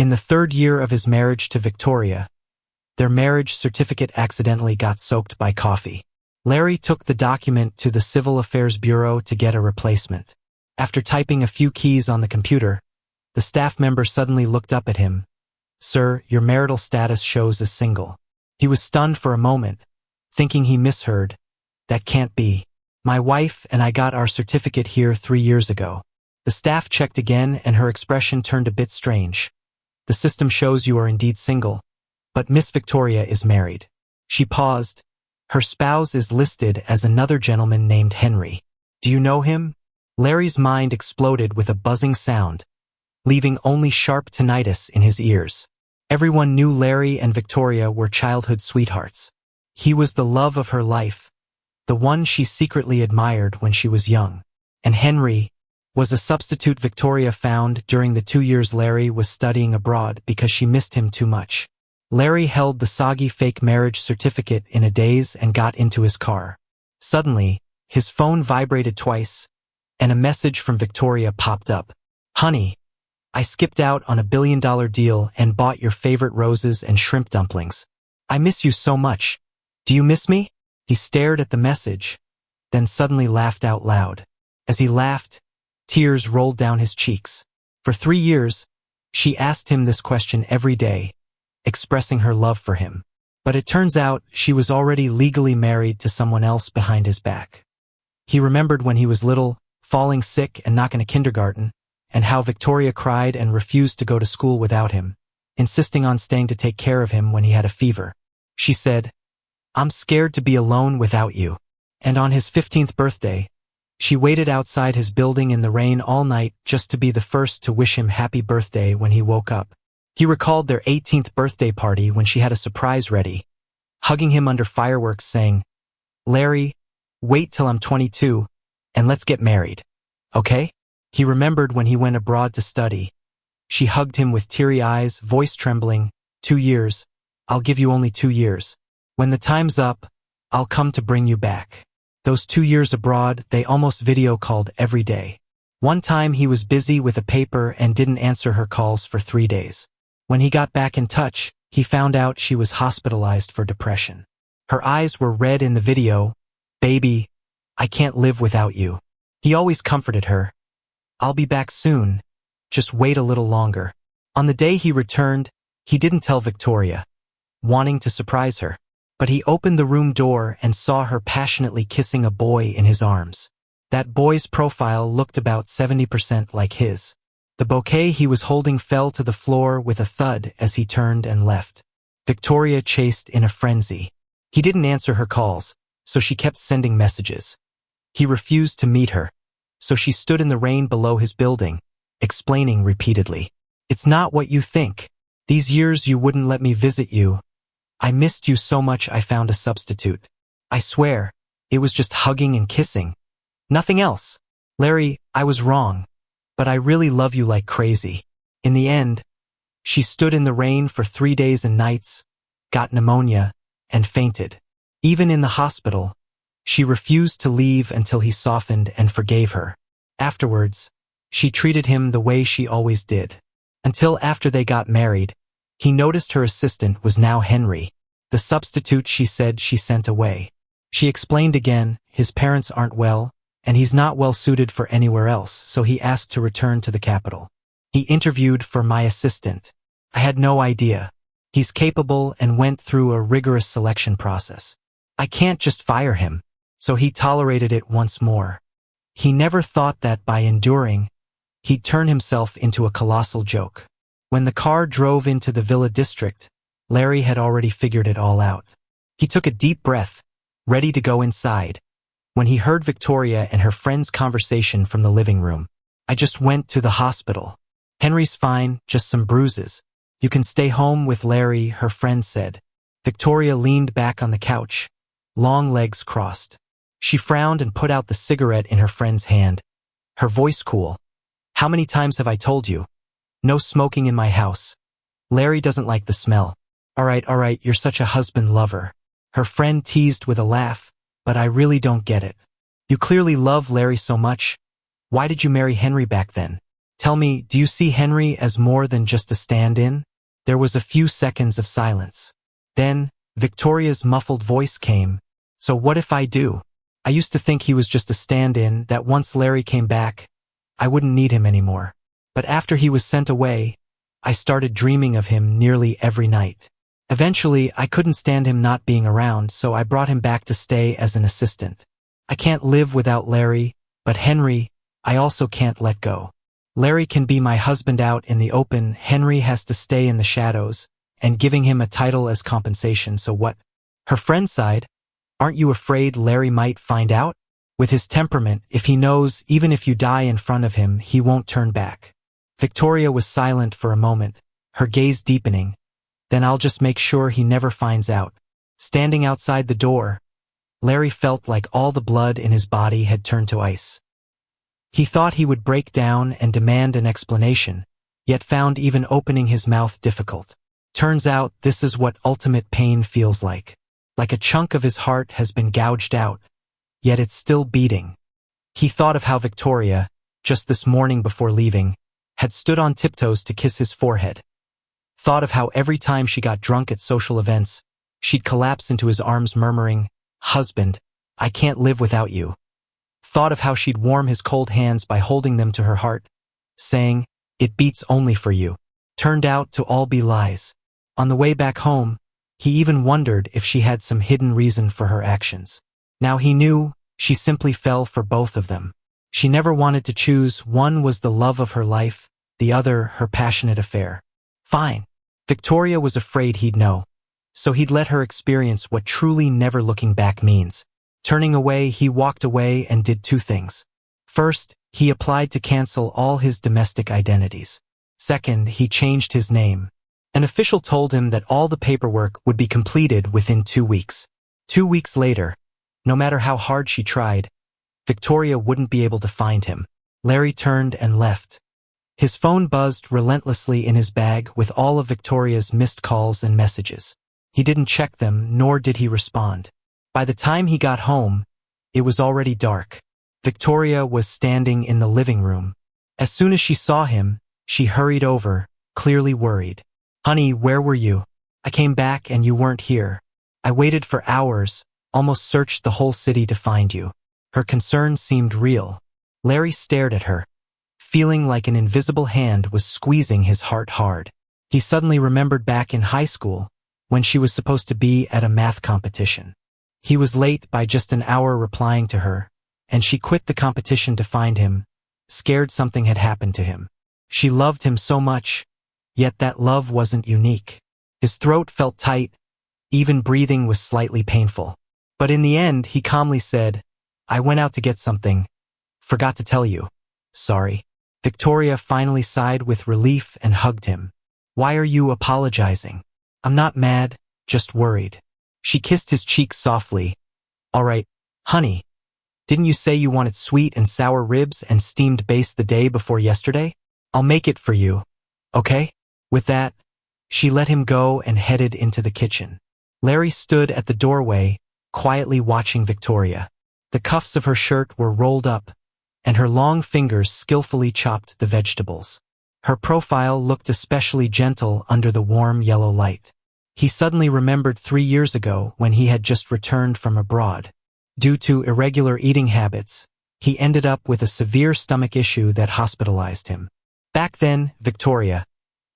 In the 3rd year of his marriage to Victoria, their marriage certificate accidentally got soaked by coffee. Larry took the document to the Civil Affairs Bureau to get a replacement. After typing a few keys on the computer, the staff member suddenly looked up at him. "Sir, your marital status shows as single." He was stunned for a moment, thinking he misheard. "That can't be. My wife and I got our certificate here 3 years ago." The staff checked again and her expression turned a bit strange. "The system shows you are indeed single, but Miss Victoria is married." She paused. "Her spouse is listed as another gentleman named Henry. Do you know him?" Larry's mind exploded with a buzzing sound, leaving only sharp tinnitus in his ears. Everyone knew Larry and Victoria were childhood sweethearts. He was the love of her life, the one she secretly admired when she was young. And Henry was a substitute Victoria found during the 2 years Larry was studying abroad because she missed him too much. Larry held the soggy fake marriage certificate in a daze and got into his car. Suddenly, his phone vibrated twice, and a message from Victoria popped up. "Honey, I skipped out on a $1 billion deal and bought your favorite roses and shrimp dumplings. I miss you so much. Do you miss me?" He stared at the message, then suddenly laughed out loud. As he laughed, tears rolled down his cheeks. For 3 years, she asked him this question every day, expressing her love for him. But it turns out she was already legally married to someone else behind his back. He remembered when he was little, falling sick and not going to kindergarten, and how Victoria cried and refused to go to school without him, insisting on staying to take care of him when he had a fever. She said, "I'm scared to be alone without you." And on his 15th birthday, she waited outside his building in the rain all night just to be the first to wish him happy birthday when he woke up. He recalled their 18th birthday party when she had a surprise ready, hugging him under fireworks saying, "Larry, wait till I'm 22, and let's get married. Okay?" He remembered when he went abroad to study. She hugged him with teary eyes, voice trembling. "2 years. I'll give you only 2 years. When the time's up, I'll come to bring you back." Those 2 years abroad, they almost video called every day. One time he was busy with a paper and didn't answer her calls for 3 days. When he got back in touch, he found out she was hospitalized for depression. Her eyes were red in the video. "Baby, I can't live without you." He always comforted her. "I'll be back soon. Just wait a little longer." On the day he returned, he didn't tell Victoria, wanting to surprise her. But he opened the room door and saw her passionately kissing a boy in his arms. That boy's profile looked about 70% like his. The bouquet he was holding fell to the floor with a thud as he turned and left. Victoria chased in a frenzy. He didn't answer her calls, so she kept sending messages. He refused to meet her, so she stood in the rain below his building, explaining repeatedly, "It's not what you think. These years you wouldn't let me visit you. I missed you so much I found a substitute. I swear, it was just hugging and kissing. Nothing else. Larry, I was wrong, but I really love you like crazy." In the end, she stood in the rain for 3 days and nights, got pneumonia, and fainted. Even in the hospital, she refused to leave until he softened and forgave her. Afterwards, she treated him the way she always did. Until after they got married, he noticed her assistant was now Henry, the substitute she said she sent away. She explained again, his parents aren't well, and he's not well suited for anywhere else, so he asked to return to the capital. "He interviewed for my assistant. I had no idea. He's capable and went through a rigorous selection process. I can't just fire him." So he tolerated it once more. He never thought that by enduring, he'd turn himself into a colossal joke. When the car drove into the Villa district, Larry had already figured it all out. He took a deep breath, ready to go inside, when he heard Victoria and her friend's conversation from the living room. "I just went to the hospital. Henry's fine, just some bruises. You can stay home with Larry," her friend said. Victoria leaned back on the couch, long legs crossed. She frowned and put out the cigarette in her friend's hand, her voice cool. "How many times have I told you? No smoking in my house. Larry doesn't like the smell." All right, you're such a husband lover." Her friend teased with a laugh, "But I really don't get it. You clearly love Larry so much. Why did you marry Henry back then? Tell me, do you see Henry as more than just a stand-in? There was a few seconds of silence. Then, Victoria's muffled voice came. So what if I do? I used to think he was just a stand-in, that once Larry came back, I wouldn't need him anymore. But after he was sent away, I started dreaming of him nearly every night. Eventually, I couldn't stand him not being around, so I brought him back to stay as an assistant. I can't live without Larry, but Henry, I also can't let go. Larry can be my husband out in the open, Henry has to stay in the shadows, and giving him a title as compensation, so what? Her friend sighed. Aren't you afraid Larry might find out? With his temperament, if he knows, even if you die in front of him, he won't turn back. Victoria was silent for a moment, her gaze deepening. Then I'll just make sure he never finds out. Standing outside the door, Larry felt like all the blood in his body had turned to ice. He thought he would break down and demand an explanation, yet found even opening his mouth difficult. Turns out this is what ultimate pain feels like. Like a chunk of his heart has been gouged out, yet it's still beating. He thought of how Victoria, just this morning before leaving, had stood on tiptoes to kiss his forehead. Thought of how every time she got drunk at social events, she'd collapse into his arms murmuring, "Husband, I can't live without you." Thought of how she'd warm his cold hands by holding them to her heart, saying, "It beats only for you." Turned out to all be lies. On the way back home, he even wondered if she had some hidden reason for her actions. Now he knew, she simply fell for both of them. She never wanted to choose, one was the love of her life, the other her passionate affair. Fine. Victoria was afraid he'd know, so he'd let her experience what truly never looking back means. Turning away, he walked away and did two things. First, he applied to cancel all his domestic identities. Second, he changed his name. An official told him that all the paperwork would be completed within 2 weeks. 2 weeks later, no matter how hard she tried, Victoria wouldn't be able to find him. Larry turned and left. His phone buzzed relentlessly in his bag with all of Victoria's missed calls and messages. He didn't check them, nor did he respond. By the time he got home, it was already dark. Victoria was standing in the living room. As soon as she saw him, she hurried over, clearly worried. "Honey, where were you? I came back and you weren't here. I waited for hours, almost searched the whole city to find you." Her concern seemed real. Larry stared at her, feeling like an invisible hand was squeezing his heart hard. He suddenly remembered back in high school, when she was supposed to be at a math competition. He was late by just an hour replying to her, and she quit the competition to find him, scared something had happened to him. She loved him so much, yet that love wasn't unique. His throat felt tight, even breathing was slightly painful. But in the end, he calmly said, "I went out to get something. Forgot to tell you. Sorry." Victoria finally sighed with relief and hugged him. "Why are you apologizing?" "I'm not mad, just worried." She kissed his cheek softly. "All right, honey, didn't you say you wanted sweet and sour ribs and steamed base the day before yesterday? I'll make it for you, okay?" With that, she let him go and headed into the kitchen. Larry stood at the doorway, quietly watching Victoria. The cuffs of her shirt were rolled up, and her long fingers skillfully chopped the vegetables. Her profile looked especially gentle under the warm yellow light. He suddenly remembered 3 years ago when he had just returned from abroad. Due to irregular eating habits, he ended up with a severe stomach issue that hospitalized him. Back then, Victoria,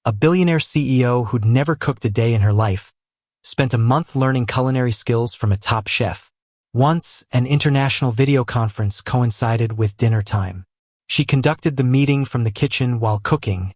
a billionaire CEO who'd never cooked a day in her life, spent a month learning culinary skills from a top chef. Once, an international video conference coincided with dinner time. She conducted the meeting from the kitchen while cooking,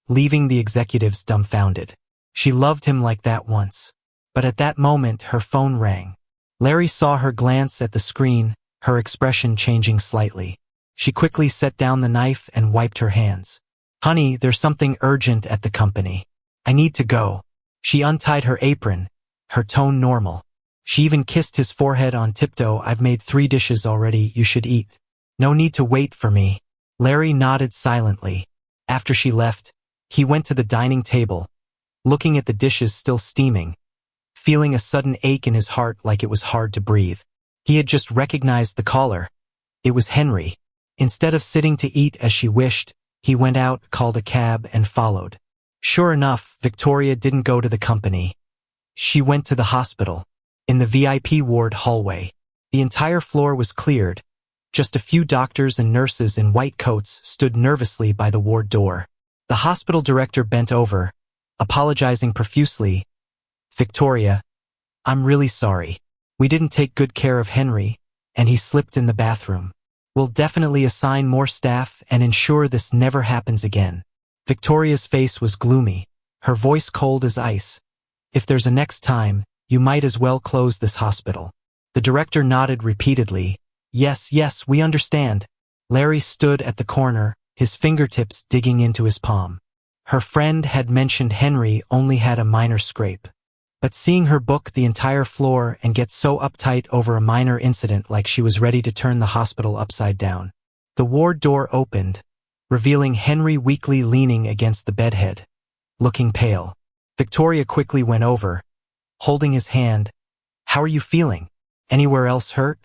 leaving the executives dumbfounded. She loved him like that once. But at that moment, her phone rang. Larry saw her glance at the screen, her expression changing slightly. She quickly set down the knife and wiped her hands. "Honey, there's something urgent at the company. I need to go." She untied her apron, her tone normal. She even kissed his forehead on tiptoe. "I've made 3 dishes already, you should eat. No need to wait for me." Larry nodded silently. After she left, he went to the dining table, looking at the dishes still steaming, feeling a sudden ache in his heart like it was hard to breathe. He had just recognized the caller. It was Henry. Instead of sitting to eat as she wished, He went out, called a cab, and followed. Sure enough, Victoria didn't go to the company. She went to the hospital. In the VIP ward hallway, the entire floor was cleared. Just a few doctors and nurses in white coats stood nervously by the ward door. The hospital director bent over, apologizing profusely. "Victoria, I'm really sorry. We didn't take good care of Henry, and he slipped in the bathroom. We'll definitely assign more staff and ensure this never happens again." Victoria's face was gloomy, her voice cold as ice. "If there's a next time, you might as well close this hospital." The director nodded repeatedly. Yes, we understand." Larry stood at the corner, his fingertips digging into his palm. Her friend had mentioned Henry only had a minor scrape. But seeing her book the entire floor and get so uptight over a minor incident, like she was ready to turn the hospital upside down. The ward door opened, revealing Henry weakly leaning against the bedhead, looking pale. Victoria quickly went over, holding his hand. "How are you feeling? Anywhere else hurt?"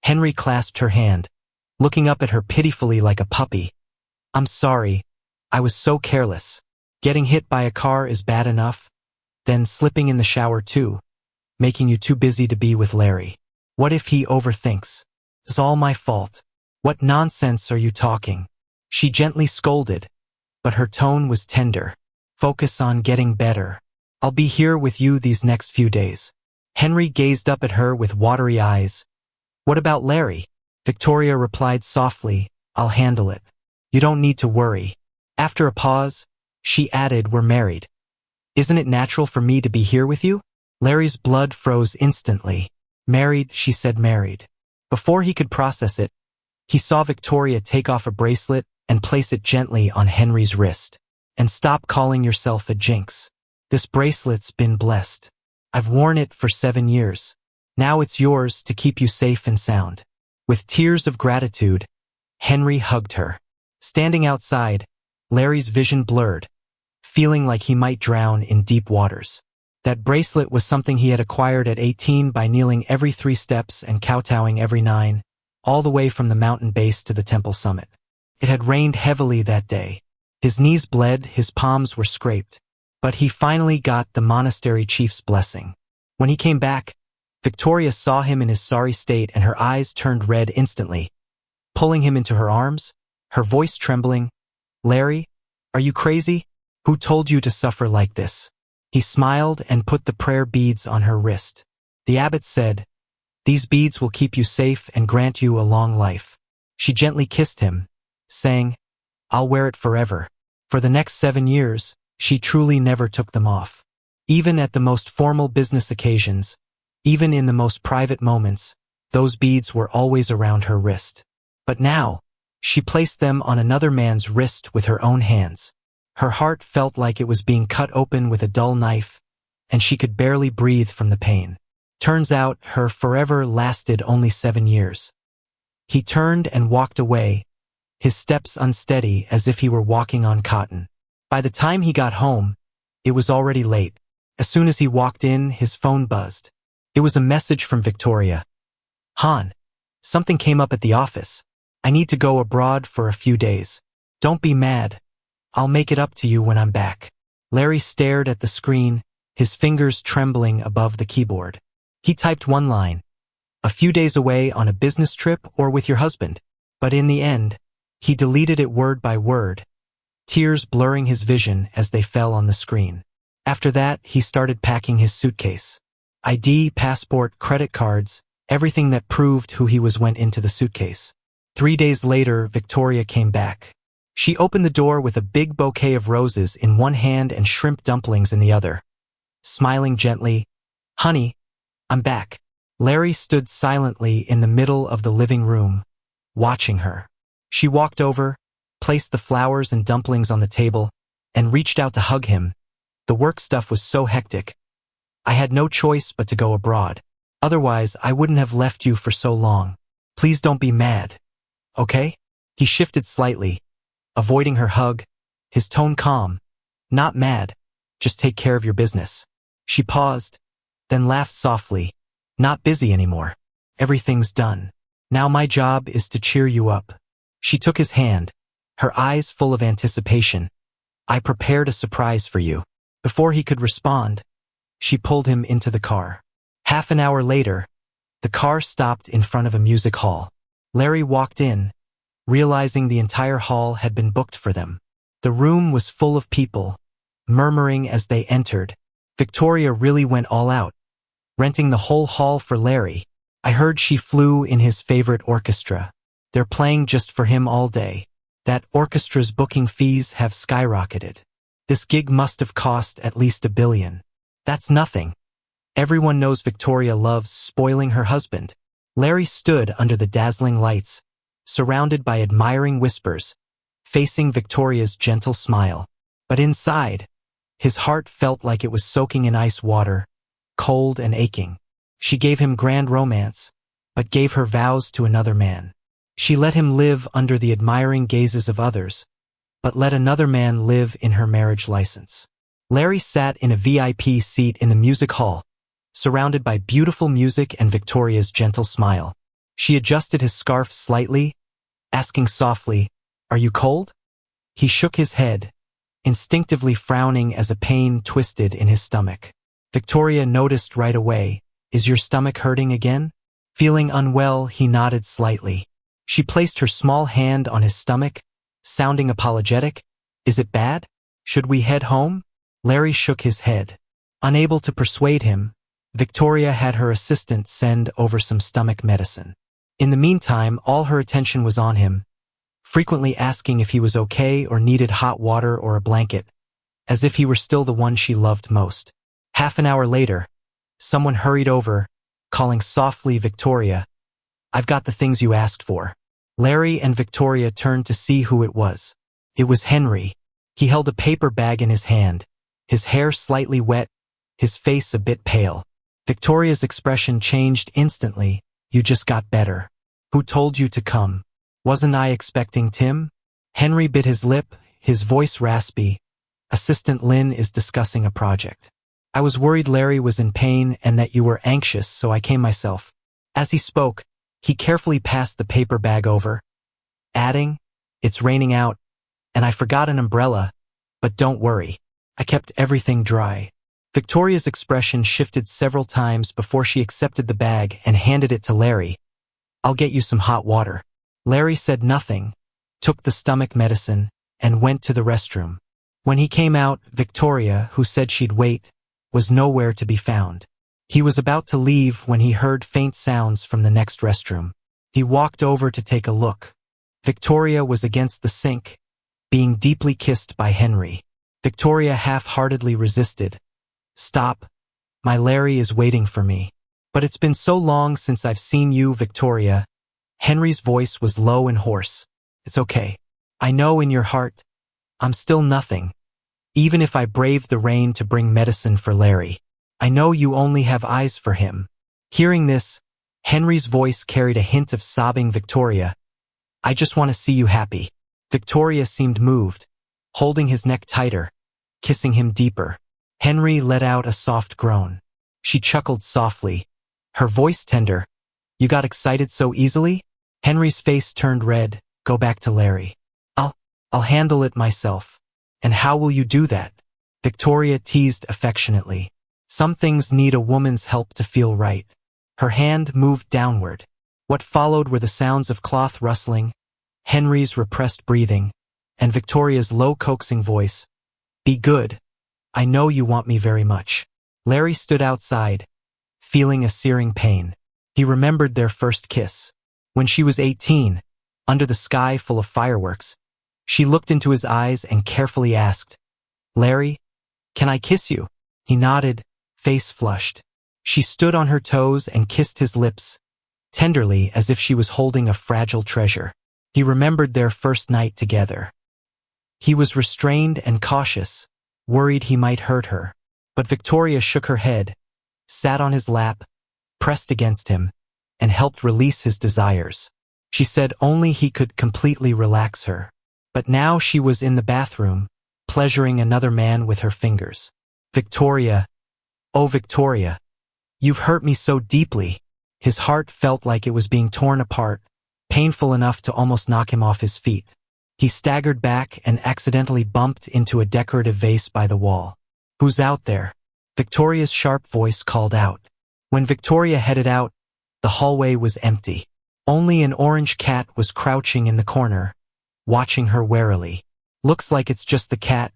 Henry clasped her hand, looking up at her pitifully like a puppy. "I'm sorry. I was so careless. Getting hit by a car is bad enough. Then slipping in the shower too, making you too busy to be with Larry. What if he overthinks? It's all my fault. What nonsense are you talking?" She gently scolded, but her tone was tender. "Focus on getting better. I'll be here with you these next few days." Henry gazed up at her with watery eyes. "What about Larry?" Victoria replied softly, "I'll handle it. You don't need to worry." After a pause, she added, "We're married. Isn't it natural for me to be here with you?" Larry's blood froze instantly. "Married," she said, "married." Before he could process it, he saw Victoria take off a bracelet and place it gently on Henry's wrist. "And stop calling yourself a jinx. This bracelet's been blessed. I've worn it for 7 years. Now it's yours to keep you safe and sound." With tears of gratitude, Henry hugged her. Standing outside, Larry's vision blurred, feeling like he might drown in deep waters. That bracelet was something he had acquired at 18 by kneeling every 3 steps and kowtowing every 9, all the way from the mountain base to the temple summit. It had rained heavily that day. His knees bled, his palms were scraped, but he finally got the monastery chief's blessing. When he came back, Victoria saw him in his sorry state and her eyes turned red instantly. Pulling him into her arms, her voice trembling, "Larry, are you crazy? Who told you to suffer like this?" He smiled and put the prayer beads on her wrist. The abbot said, "These beads will keep you safe and grant you a long life." She gently kissed him, saying, "I'll wear it forever." For the next 7 years, she truly never took them off. Even at the most formal business occasions, even in the most private moments, those beads were always around her wrist. But now, she placed them on another man's wrist with her own hands. Her heart felt like it was being cut open with a dull knife, and she could barely breathe from the pain. Turns out, her forever lasted only 7 years. He turned and walked away, his steps unsteady as if he were walking on cotton. By the time he got home, it was already late. As soon as he walked in, his phone buzzed. It was a message from Victoria. "Han, something came up at the office. I need to go abroad for a few days. Don't be mad. I'll make it up to you when I'm back." Larry stared at the screen, his fingers trembling above the keyboard. He typed one line, "A few days away on a business trip or with your husband." But in the end, he deleted it word by word, tears blurring his vision as they fell on the screen. After that, he started packing his suitcase. ID, passport, credit cards, everything that proved who he was went into the suitcase. 3 days later, Victoria came back. She opened the door with a big bouquet of roses in one hand and shrimp dumplings in the other. Smiling gently, "Honey, I'm back." Larry stood silently in the middle of the living room, watching her. She walked over, placed the flowers and dumplings on the table, and reached out to hug him. "The work stuff was so hectic. I had no choice but to go abroad. Otherwise, I wouldn't have left you for so long. Please don't be mad. Okay?" He shifted slightly, avoiding her hug, his tone calm. "Not mad. Just take care of your business." She paused, then laughed softly. "Not busy anymore. Everything's done. Now my job is to cheer you up." She took his hand, her eyes full of anticipation. "I prepared a surprise for you." Before he could respond, she pulled him into the car. Half an hour later, the car stopped in front of a music hall. Larry walked in, realizing the entire hall had been booked for them. The room was full of people, murmuring as they entered. Victoria really went all out, renting the whole hall for Larry. "I heard she flew in his favorite orchestra. They're playing just for him all day. That orchestra's booking fees have skyrocketed. This gig must have cost at least $1 billion. That's nothing. Everyone knows Victoria loves spoiling her husband." Larry stood under the dazzling lights, surrounded by admiring whispers, facing Victoria's gentle smile. But inside, his heart felt like it was soaking in ice water, cold and aching. She gave him grand romance, but gave her vows to another man. She let him live under the admiring gazes of others, but let another man live in her marriage license. Larry sat in a VIP seat in the music hall, surrounded by beautiful music and Victoria's gentle smile. She adjusted his scarf slightly, asking softly, "Are you cold?" He shook his head, instinctively frowning as a pain twisted in his stomach. Victoria noticed right away. "Is your stomach hurting again?" Feeling unwell, he nodded slightly. She placed her small hand on his stomach, sounding apologetic. "Is it bad? Should we head home?" Larry shook his head. Unable to persuade him, Victoria had her assistant send over some stomach medicine. In the meantime, all her attention was on him, frequently asking if he was okay or needed hot water or a blanket, as if he were still the one she loved most. Half an hour later, someone hurried over, calling softly, "Victoria, I've got the things you asked for." Larry and Victoria turned to see who it was. It was Henry. He held a paper bag in his hand, his hair slightly wet, his face a bit pale. Victoria's expression changed instantly. "You just got better. Who told you to come? Wasn't I expecting Tim?" Henry bit his lip, his voice raspy. "Assistant Lynn is discussing a project. I was worried Larry was in pain and that you were anxious, so I came myself." As he spoke, he carefully passed the paper bag over, adding, "It's raining out, and I forgot an umbrella, but don't worry. I kept everything dry." Victoria's expression shifted several times before she accepted the bag and handed it to Larry. "I'll get you some hot water." Larry said nothing, took the stomach medicine, and went to the restroom. When he came out, Victoria, who said she'd wait, was nowhere to be found. He was about to leave when he heard faint sounds from the next restroom. He walked over to take a look. Victoria was against the sink, being deeply kissed by Henry. Victoria half-heartedly resisted. "Stop. My Larry is waiting for me." "But it's been so long since I've seen you, Victoria." Henry's voice was low and hoarse. "It's okay. I know in your heart, I'm still nothing, even if I braved the rain to bring medicine for Larry. I know you only have eyes for him." Hearing this, Henry's voice carried a hint of sobbing. "Victoria, I just want to see you happy." Victoria seemed moved, holding his neck tighter, kissing him deeper. Henry let out a soft groan. She chuckled softly, her voice tender. "You got excited so easily?" Henry's face turned red. "Go back to Larry. I'll handle it myself." "And how will you do that?" Victoria teased affectionately. "Some things need a woman's help to feel right." Her hand moved downward. What followed were the sounds of cloth rustling, Henry's repressed breathing, and Victoria's low coaxing voice. "Be good. I know you want me very much." Larry stood outside, feeling a searing pain. He remembered their first kiss. When she was 18, under the sky full of fireworks, she looked into his eyes and carefully asked, "Larry, can I kiss you?" He nodded, face flushed. She stood on her toes and kissed his lips, tenderly as if she was holding a fragile treasure. He remembered their first night together. He was restrained and cautious, worried he might hurt her. But Victoria shook her head, sat on his lap, pressed against him, and helped release his desires. She said only he could completely relax her. But now she was in the bathroom, pleasuring another man with her fingers. "Victoria, oh Victoria, you've hurt me so deeply." His heart felt like it was being torn apart, painful enough to almost knock him off his feet. He staggered back and accidentally bumped into a decorative vase by the wall. "Who's out there?" Victoria's sharp voice called out. When Victoria headed out, the hallway was empty. Only an orange cat was crouching in the corner, watching her warily. "Looks like it's just the cat."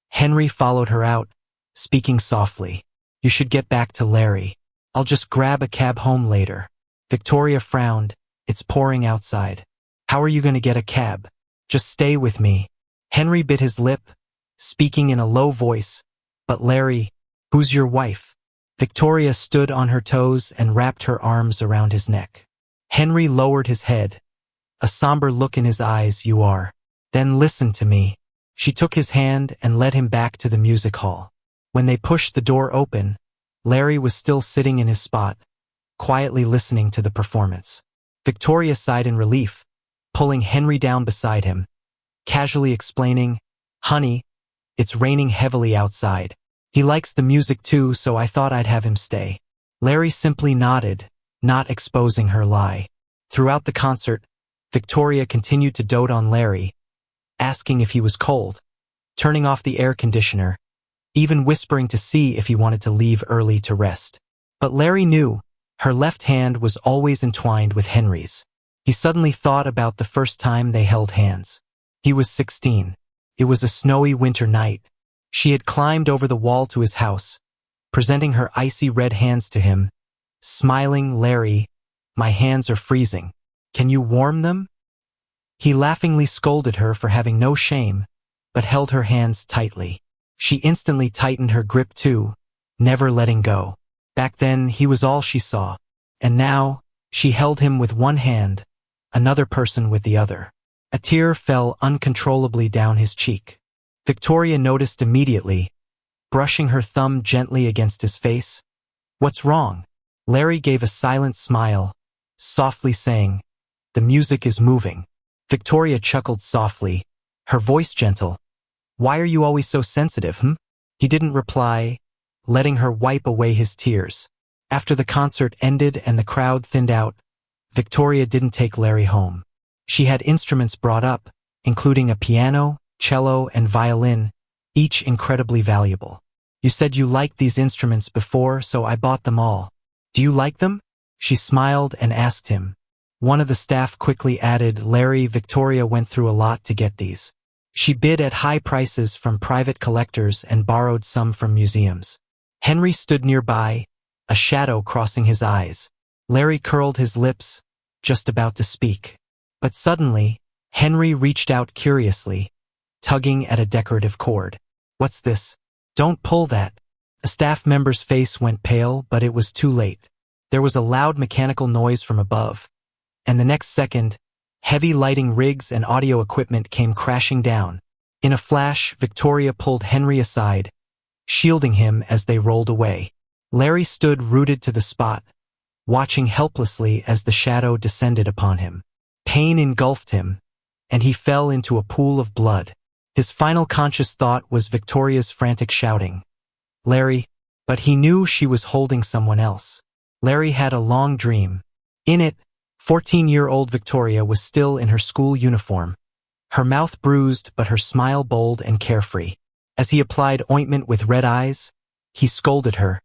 Henry followed her out, speaking softly. "You should get back to Larry. I'll just grab a cab home later." Victoria frowned. "It's pouring outside. How are you going to get a cab?" "Just stay with me." Henry bit his lip, speaking in a low voice. "But Larry, who's your wife?" Victoria stood on her toes and wrapped her arms around his neck. Henry lowered his head, a somber look in his eyes. "You are." "Then listen to me." She took his hand and led him back to the music hall. When they pushed the door open, Larry was still sitting in his spot, quietly listening to the performance. Victoria sighed in relief, pulling Henry down beside him, casually explaining, "Honey, it's raining heavily outside. He likes the music too, so I thought I'd have him stay." Larry simply nodded, not exposing her lie. Throughout the concert, Victoria continued to dote on Larry, asking if he was cold, turning off the air conditioner, even whispering to see if he wanted to leave early to rest. But Larry knew her left hand was always entwined with Henry's. He suddenly thought about the first time they held hands. He was 16. It was a snowy winter night. She had climbed over the wall to his house, presenting her icy red hands to him, smiling. "Larry, my hands are freezing. Can you warm them?" He laughingly scolded her for having no shame, but held her hands tightly. She instantly tightened her grip too, never letting go. Back then, he was all she saw, and now, she held him with one hand, another person with the other. A tear fell uncontrollably down his cheek. Victoria noticed immediately, brushing her thumb gently against his face. "What's wrong?" Larry gave a silent smile, softly saying, "The music is moving." Victoria chuckled softly, her voice gentle. "Why are you always so sensitive, hm?" He didn't reply, letting her wipe away his tears. After the concert ended and the crowd thinned out, Victoria didn't take Larry home. She had instruments brought up, including a piano, cello, and violin, each incredibly valuable. "You said you liked these instruments before, so I bought them all. Do you like them?" She smiled and asked him. One of the staff quickly added, "Larry, Victoria went through a lot to get these. She bid at high prices from private collectors and borrowed some from museums." Henry stood nearby, a shadow crossing his eyes. Larry curled his lips, just about to speak. But suddenly, Henry reached out curiously, tugging at a decorative cord. "What's this?" "Don't pull that." A staff member's face went pale, but it was too late. There was a loud mechanical noise from above, and the next second, heavy lighting rigs and audio equipment came crashing down. In a flash, Victoria pulled Henry aside, shielding him as they rolled away. Larry stood rooted to the spot, watching helplessly as the shadow descended upon him. Pain engulfed him, and he fell into a pool of blood. His final conscious thought was Victoria's frantic shouting, "Larry," but he knew she was holding someone else. Larry had a long dream. In it, 14-year-old Victoria was still in her school uniform, her mouth bruised but her smile bold and carefree. As he applied ointment with red eyes, he scolded her.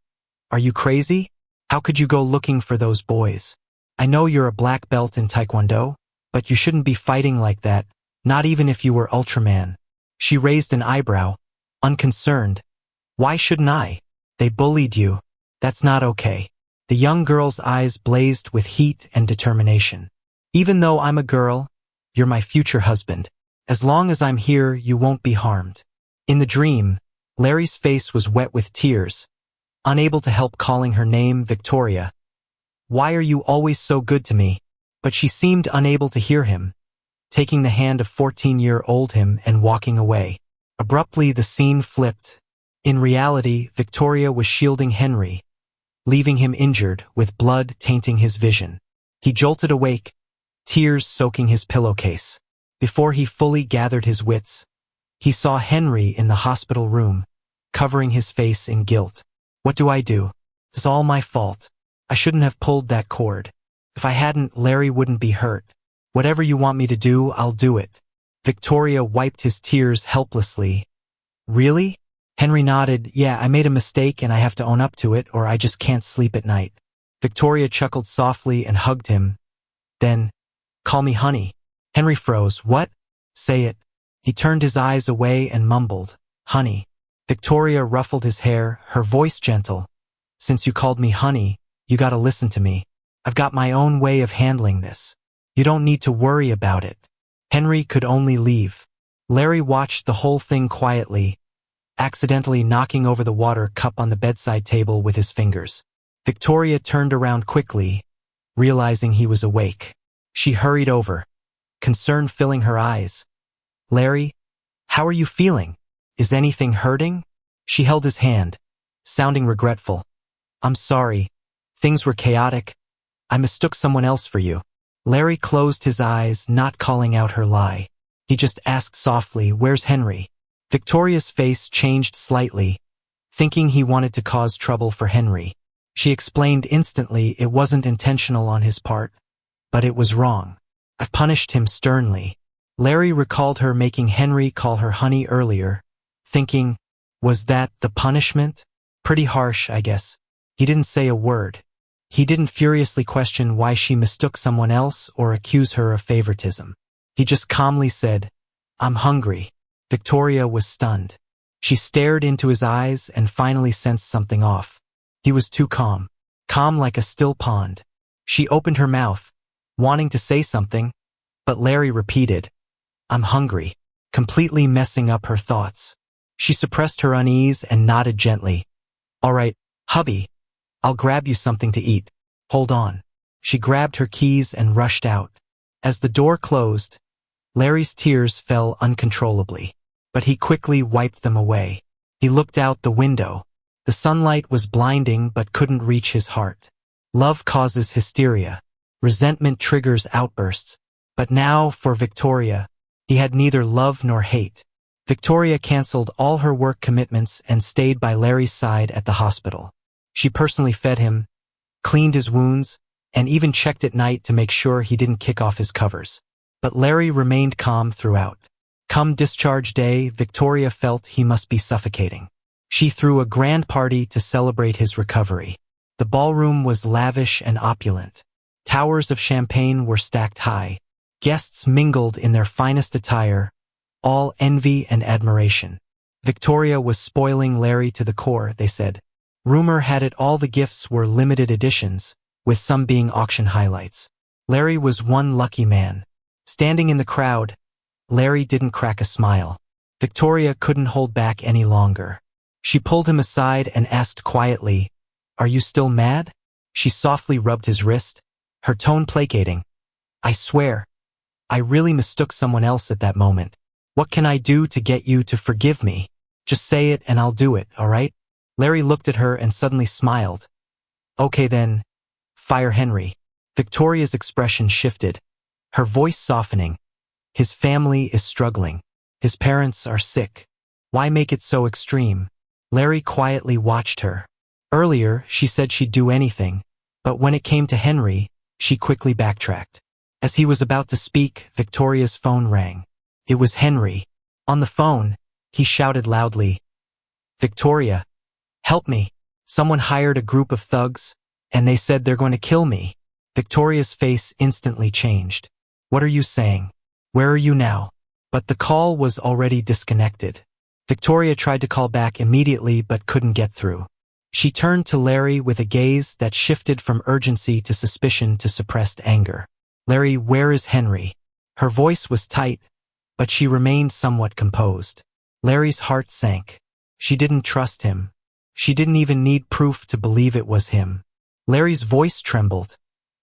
"Are you crazy? How could you go looking for those boys? I know you're a black belt in Taekwondo, but you shouldn't be fighting like that, not even if you were Ultraman." She raised an eyebrow, unconcerned. "Why shouldn't I? They bullied you. That's not okay." The young girl's eyes blazed with heat and determination. "Even though I'm a girl, you're my future husband. As long as I'm here, you won't be harmed." In the dream, Larry's face was wet with tears, unable to help calling her name Victoria. "Why are you always so good to me?" But she seemed unable to hear him, taking the hand of 14-year-old him and walking away. Abruptly, the scene flipped. In reality, Victoria was shielding Henry, leaving him injured, with blood tainting his vision. He jolted awake, tears soaking his pillowcase. Before he fully gathered his wits, he saw Henry in the hospital room, covering his face in guilt. "What do I do? It's all my fault. I shouldn't have pulled that cord. If I hadn't, Larry wouldn't be hurt. Whatever you want me to do, I'll do it." Victoria wiped his tears helplessly. Really? Henry nodded. Yeah, I made a mistake and I have to own up to it or I just can't sleep at night. Victoria chuckled softly and hugged him. Then, call me honey. Henry froze. What? Say it. He turned his eyes away and mumbled, honey. Victoria ruffled his hair, her voice gentle. Since you called me honey, you gotta listen to me. I've got my own way of handling this. You don't need to worry about it. Henry could only leave. Larry watched the whole thing quietly, accidentally knocking over the water cup on the bedside table with his fingers. Victoria turned around quickly, realizing he was awake. She hurried over, concern filling her eyes. Larry, how are you feeling? Is anything hurting? She held his hand, sounding regretful. I'm sorry. Things were chaotic. I mistook someone else for you. Larry closed his eyes, not calling out her lie. He just asked softly, where's Henry? Victoria's face changed slightly, thinking he wanted to cause trouble for Henry. She explained instantly it wasn't intentional on his part, but it was wrong. I've punished him sternly. Larry recalled her making Henry call her honey earlier, thinking, was that the punishment? Pretty harsh, I guess. He didn't say a word. He didn't furiously question why she mistook someone else or accuse her of favoritism. He just calmly said, I'm hungry. Victoria was stunned. She stared into his eyes and finally sensed something off. He was too calm like a still pond. She opened her mouth, wanting to say something, but Larry repeated, I'm hungry, completely messing up her thoughts. She suppressed her unease and nodded gently. All right, hubby, I'll grab you something to eat. Hold on. She grabbed her keys and rushed out. As the door closed, Larry's tears fell uncontrollably, but he quickly wiped them away. He looked out the window. The sunlight was blinding but couldn't reach his heart. Love causes hysteria. Resentment triggers outbursts. But now, for Victoria, he had neither love nor hate. Victoria canceled all her work commitments and stayed by Larry's side at the hospital. She personally fed him, cleaned his wounds, and even checked at night to make sure he didn't kick off his covers. But Larry remained calm throughout. Come discharge day, Victoria felt he must be suffocating. She threw a grand party to celebrate his recovery. The ballroom was lavish and opulent. Towers of champagne were stacked high. Guests mingled in their finest attire, all envy and admiration. Victoria was spoiling Larry to the core, they said. Rumor had it all the gifts were limited editions, with some being auction highlights. Larry was one lucky man. Standing in the crowd, Larry didn't crack a smile. Victoria couldn't hold back any longer. She pulled him aside and asked quietly, Are you still mad? She softly rubbed his wrist, her tone placating. I swear, I really mistook someone else at that moment. What can I do to get you to forgive me? Just say it and I'll do it, all right? Larry looked at her and suddenly smiled. Okay then, fire Henry. Victoria's expression shifted, her voice softening. His family is struggling. His parents are sick. Why make it so extreme? Larry quietly watched her. Earlier, she said she'd do anything, but when it came to Henry, she quickly backtracked. As he was about to speak, Victoria's phone rang. It was Henry. On the phone, he shouted loudly, Victoria, help me. Someone hired a group of thugs, and they said they're going to kill me. Victoria's face instantly changed. What are you saying? Where are you now? But the call was already disconnected. Victoria tried to call back immediately but couldn't get through. She turned to Larry with a gaze that shifted from urgency to suspicion to suppressed anger. Larry, where is Henry? Her voice was tight, but she remained somewhat composed. Larry's heart sank. She didn't trust him. She didn't even need proof to believe it was him. Larry's voice trembled.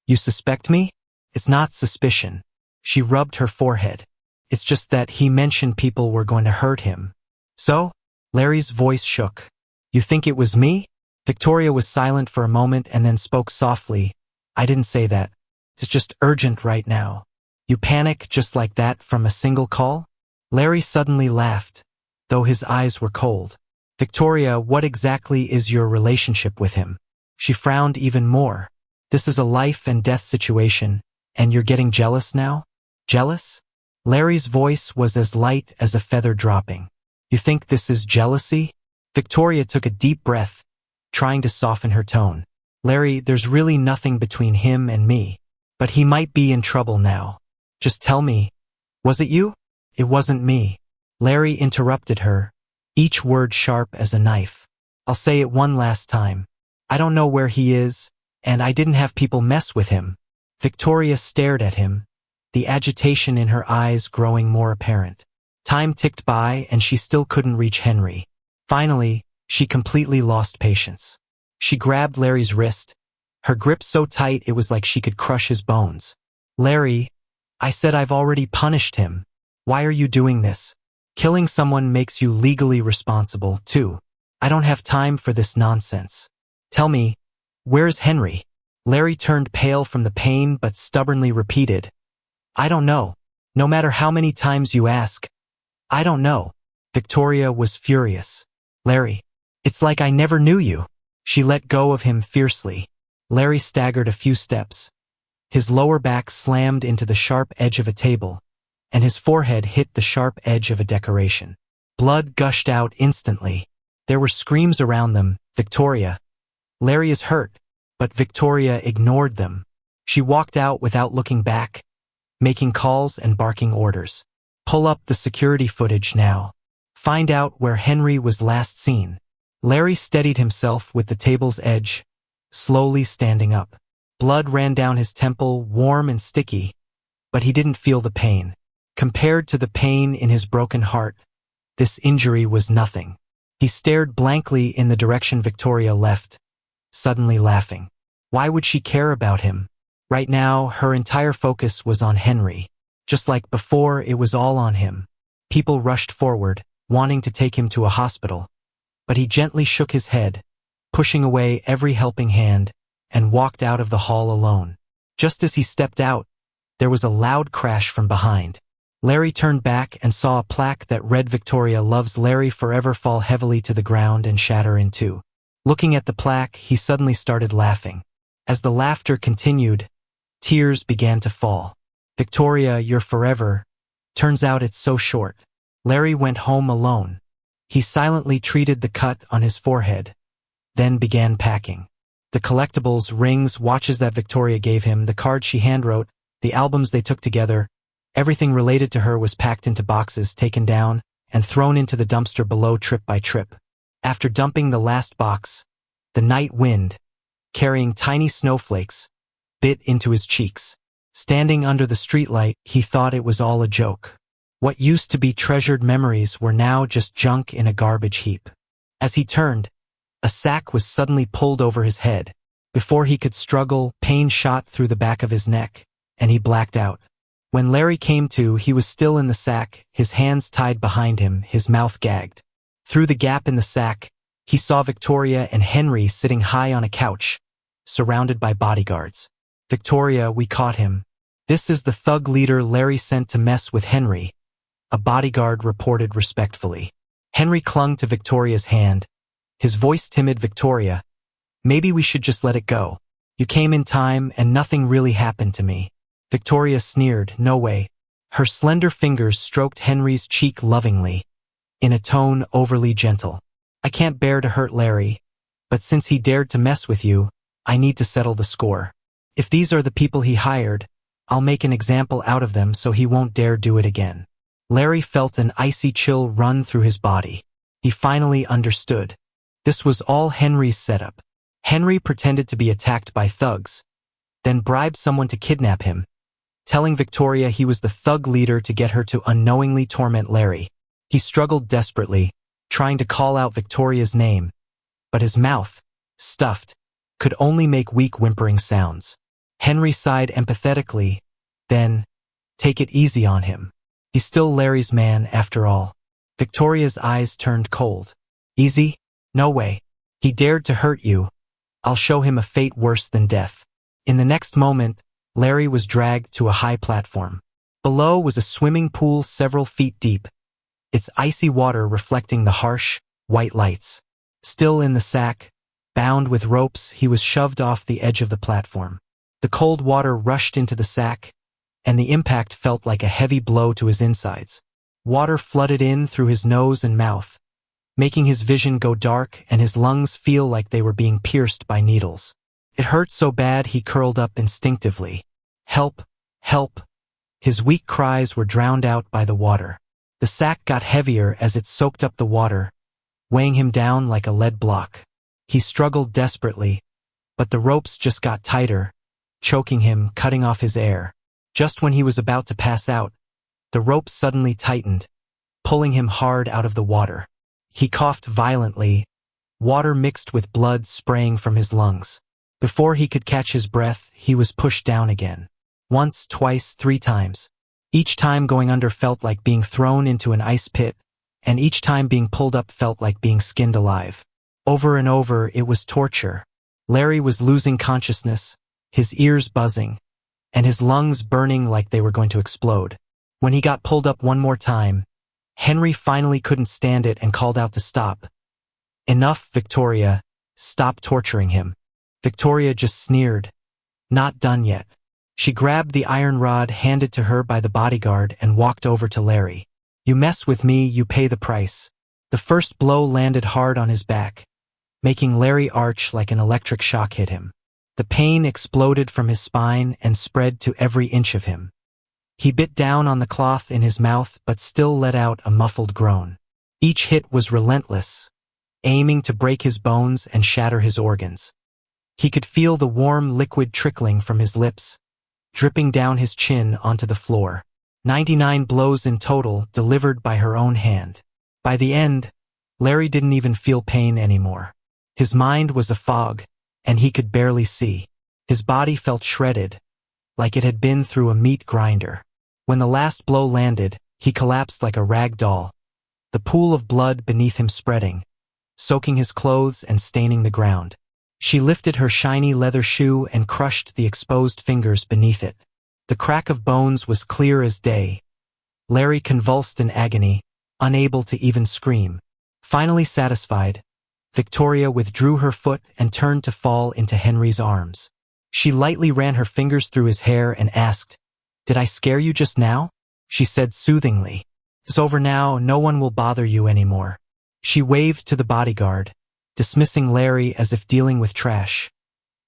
You suspect me? It's not suspicion. She rubbed her forehead. It's just that he mentioned people were going to hurt him. So? Larry's voice shook. You think it was me? Victoria was silent for a moment and then spoke softly. I didn't say that. It's just urgent right now. You panic just like that from a single call? Larry suddenly laughed, though his eyes were cold. Victoria, what exactly is your relationship with him? She frowned even more. This is a life and death situation, and you're getting jealous now? Jealous? Larry's voice was as light as a feather dropping. You think this is jealousy? Victoria took a deep breath, trying to soften her tone. Larry, there's really nothing between him and me. But he might be in trouble now. Just tell me, was it you? It wasn't me. Larry interrupted her, each word sharp as a knife. I'll say it one last time. I don't know where he is, and I didn't have people mess with him. Victoria stared at him, the agitation in her eyes growing more apparent. Time ticked by and she still couldn't reach Henry. Finally, she completely lost patience. She grabbed Larry's wrist, her grip so tight it was like she could crush his bones. Larry, I said I've already punished him. Why are you doing this? Killing someone makes you legally responsible, too. I don't have time for this nonsense. Tell me, where's Henry? Larry turned pale from the pain but stubbornly repeated, I don't know. No matter how many times you ask, I don't know. Victoria was furious. Larry, it's like I never knew you. She let go of him fiercely. Larry staggered a few steps. His lower back slammed into the sharp edge of a table, and his forehead hit the sharp edge of a decoration. Blood gushed out instantly. There were screams around them. Victoria. Larry is hurt, but Victoria ignored them. She walked out without looking back, making calls and barking orders. Pull up the security footage now. Find out where Henry was last seen. Larry steadied himself with the table's edge, slowly standing up. Blood ran down his temple, warm and sticky, but he didn't feel the pain. Compared to the pain in his broken heart, this injury was nothing. He stared blankly in the direction Victoria left, suddenly laughing. Why would she care about him? Right now, her entire focus was on Henry. Just like before, it was all on him. People rushed forward, wanting to take him to a hospital, but he gently shook his head, pushing away every helping hand, and walked out of the hall alone. Just as he stepped out, there was a loud crash from behind. Larry turned back and saw a plaque that read Victoria loves Larry forever fall heavily to the ground and shatter in two. Looking at the plaque, he suddenly started laughing. As the laughter continued, tears began to fall. Victoria, you're forever. Turns out it's so short. Larry went home alone. He silently treated the cut on his forehead, then began packing. The collectibles, rings, watches that Victoria gave him, the cards she handwrote, the albums they took together, everything related to her was packed into boxes, taken down, and thrown into the dumpster below trip by trip. After dumping the last box, the night wind, carrying tiny snowflakes, bit into his cheeks. Standing under the streetlight, he thought it was all a joke. What used to be treasured memories were now just junk in a garbage heap. As he turned, a sack was suddenly pulled over his head. Before he could struggle, pain shot through the back of his neck, and he blacked out. When Larry came to, he was still in the sack, his hands tied behind him, his mouth gagged. Through the gap in the sack, he saw Victoria and Henry sitting high on a couch, surrounded by bodyguards. Victoria, we caught him. This is the thug leader Larry sent to mess with Henry, a bodyguard reported respectfully. Henry clung to Victoria's hand, his voice timid. Victoria, maybe we should just let it go. You came in time and nothing really happened to me. Victoria sneered, no way. Her slender fingers stroked Henry's cheek lovingly, in a tone overly gentle. I can't bear to hurt Larry, but since he dared to mess with you, I need to settle the score. If these are the people he hired, I'll make an example out of them so he won't dare do it again. Larry felt an icy chill run through his body. He finally understood. This was all Henry's setup. Henry pretended to be attacked by thugs, then bribed someone to kidnap him, telling Victoria he was the thug leader to get her to unknowingly torment Larry. He struggled desperately, trying to call out Victoria's name, but his mouth, stuffed, could only make weak whimpering sounds. Henry sighed empathetically, then, take it easy on him. He's still Larry's man after all. Victoria's eyes turned cold. Easy? No way. He dared to hurt you. I'll show him a fate worse than death. In the next moment, Larry was dragged to a high platform. Below was a swimming pool several feet deep, its icy water reflecting the harsh, white lights. Still in the sack, bound with ropes, he was shoved off the edge of the platform. The cold water rushed into the sack, and the impact felt like a heavy blow to his insides. Water flooded in through his nose and mouth, making his vision go dark and his lungs feel like they were being pierced by needles. It hurt so bad he curled up instinctively. Help! Help! His weak cries were drowned out by the water. The sack got heavier as it soaked up the water, weighing him down like a lead block. He struggled desperately, but the ropes just got tighter, choking him, cutting off his air. Just when he was about to pass out, the rope suddenly tightened, pulling him hard out of the water. He coughed violently, water mixed with blood spraying from his lungs. Before he could catch his breath, he was pushed down again. Once, twice, 3 times. Each time going under felt like being thrown into an ice pit, and each time being pulled up felt like being skinned alive. Over and over, it was torture. Larry was losing consciousness, his ears buzzing, and his lungs burning like they were going to explode. When he got pulled up one more time, Henry finally couldn't stand it and called out to stop. Enough, Victoria. Stop torturing him. Victoria just sneered. Not done yet. She grabbed the iron rod handed to her by the bodyguard and walked over to Larry. You mess with me, you pay the price. The first blow landed hard on his back, making Larry arch like an electric shock hit him. The pain exploded from his spine and spread to every inch of him. He bit down on the cloth in his mouth but still let out a muffled groan. Each hit was relentless, aiming to break his bones and shatter his organs. He could feel the warm liquid trickling from his lips, dripping down his chin onto the floor. 99 blows in total, delivered by her own hand. By the end, Larry didn't even feel pain anymore. His mind was a fog, and he could barely see. His body felt shredded, like it had been through a meat grinder. When the last blow landed, he collapsed like a rag doll, the pool of blood beneath him spreading, soaking his clothes and staining the ground. She lifted her shiny leather shoe and crushed the exposed fingers beneath it. The crack of bones was clear as day. Larry convulsed in agony, unable to even scream. Finally satisfied, Victoria withdrew her foot and turned to fall into Henry's arms. She lightly ran her fingers through his hair and asked, "Did I scare you just now?" She said soothingly, "It's over now, no one will bother you anymore." She waved to the bodyguard, dismissing Larry as if dealing with trash.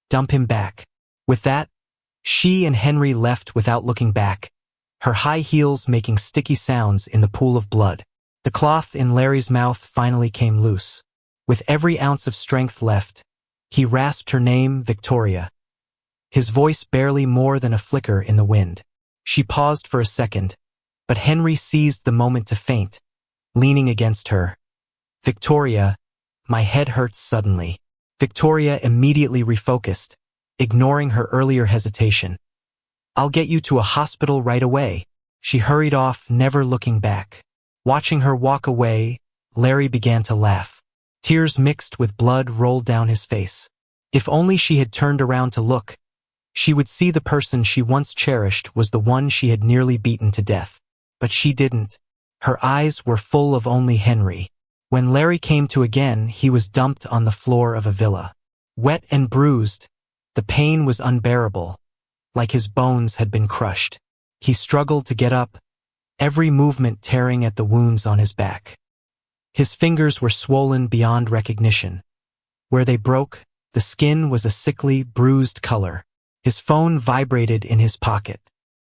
Dump him back. With that, she and Henry left without looking back, her high heels making sticky sounds in the pool of blood. The cloth in Larry's mouth finally came loose. With every ounce of strength left, he rasped her name, Victoria. His voice barely more than a flicker in the wind. She paused for a second, but Henry seized the moment to faint, leaning against her. "Victoria, my head hurts suddenly." Victoria immediately refocused, ignoring her earlier hesitation. "I'll get you to a hospital right away." She hurried off, never looking back. Watching her walk away, Larry began to laugh. Tears mixed with blood rolled down his face. If only she had turned around to look, she would see the person she once cherished was the one she had nearly beaten to death. But she didn't. Her eyes were full of only Henry. When Larry came to again, he was dumped on the floor of a villa. Wet and bruised, the pain was unbearable, like his bones had been crushed. He struggled to get up, every movement tearing at the wounds on his back. His fingers were swollen beyond recognition. Where they broke, the skin was a sickly, bruised color. His phone vibrated in his pocket.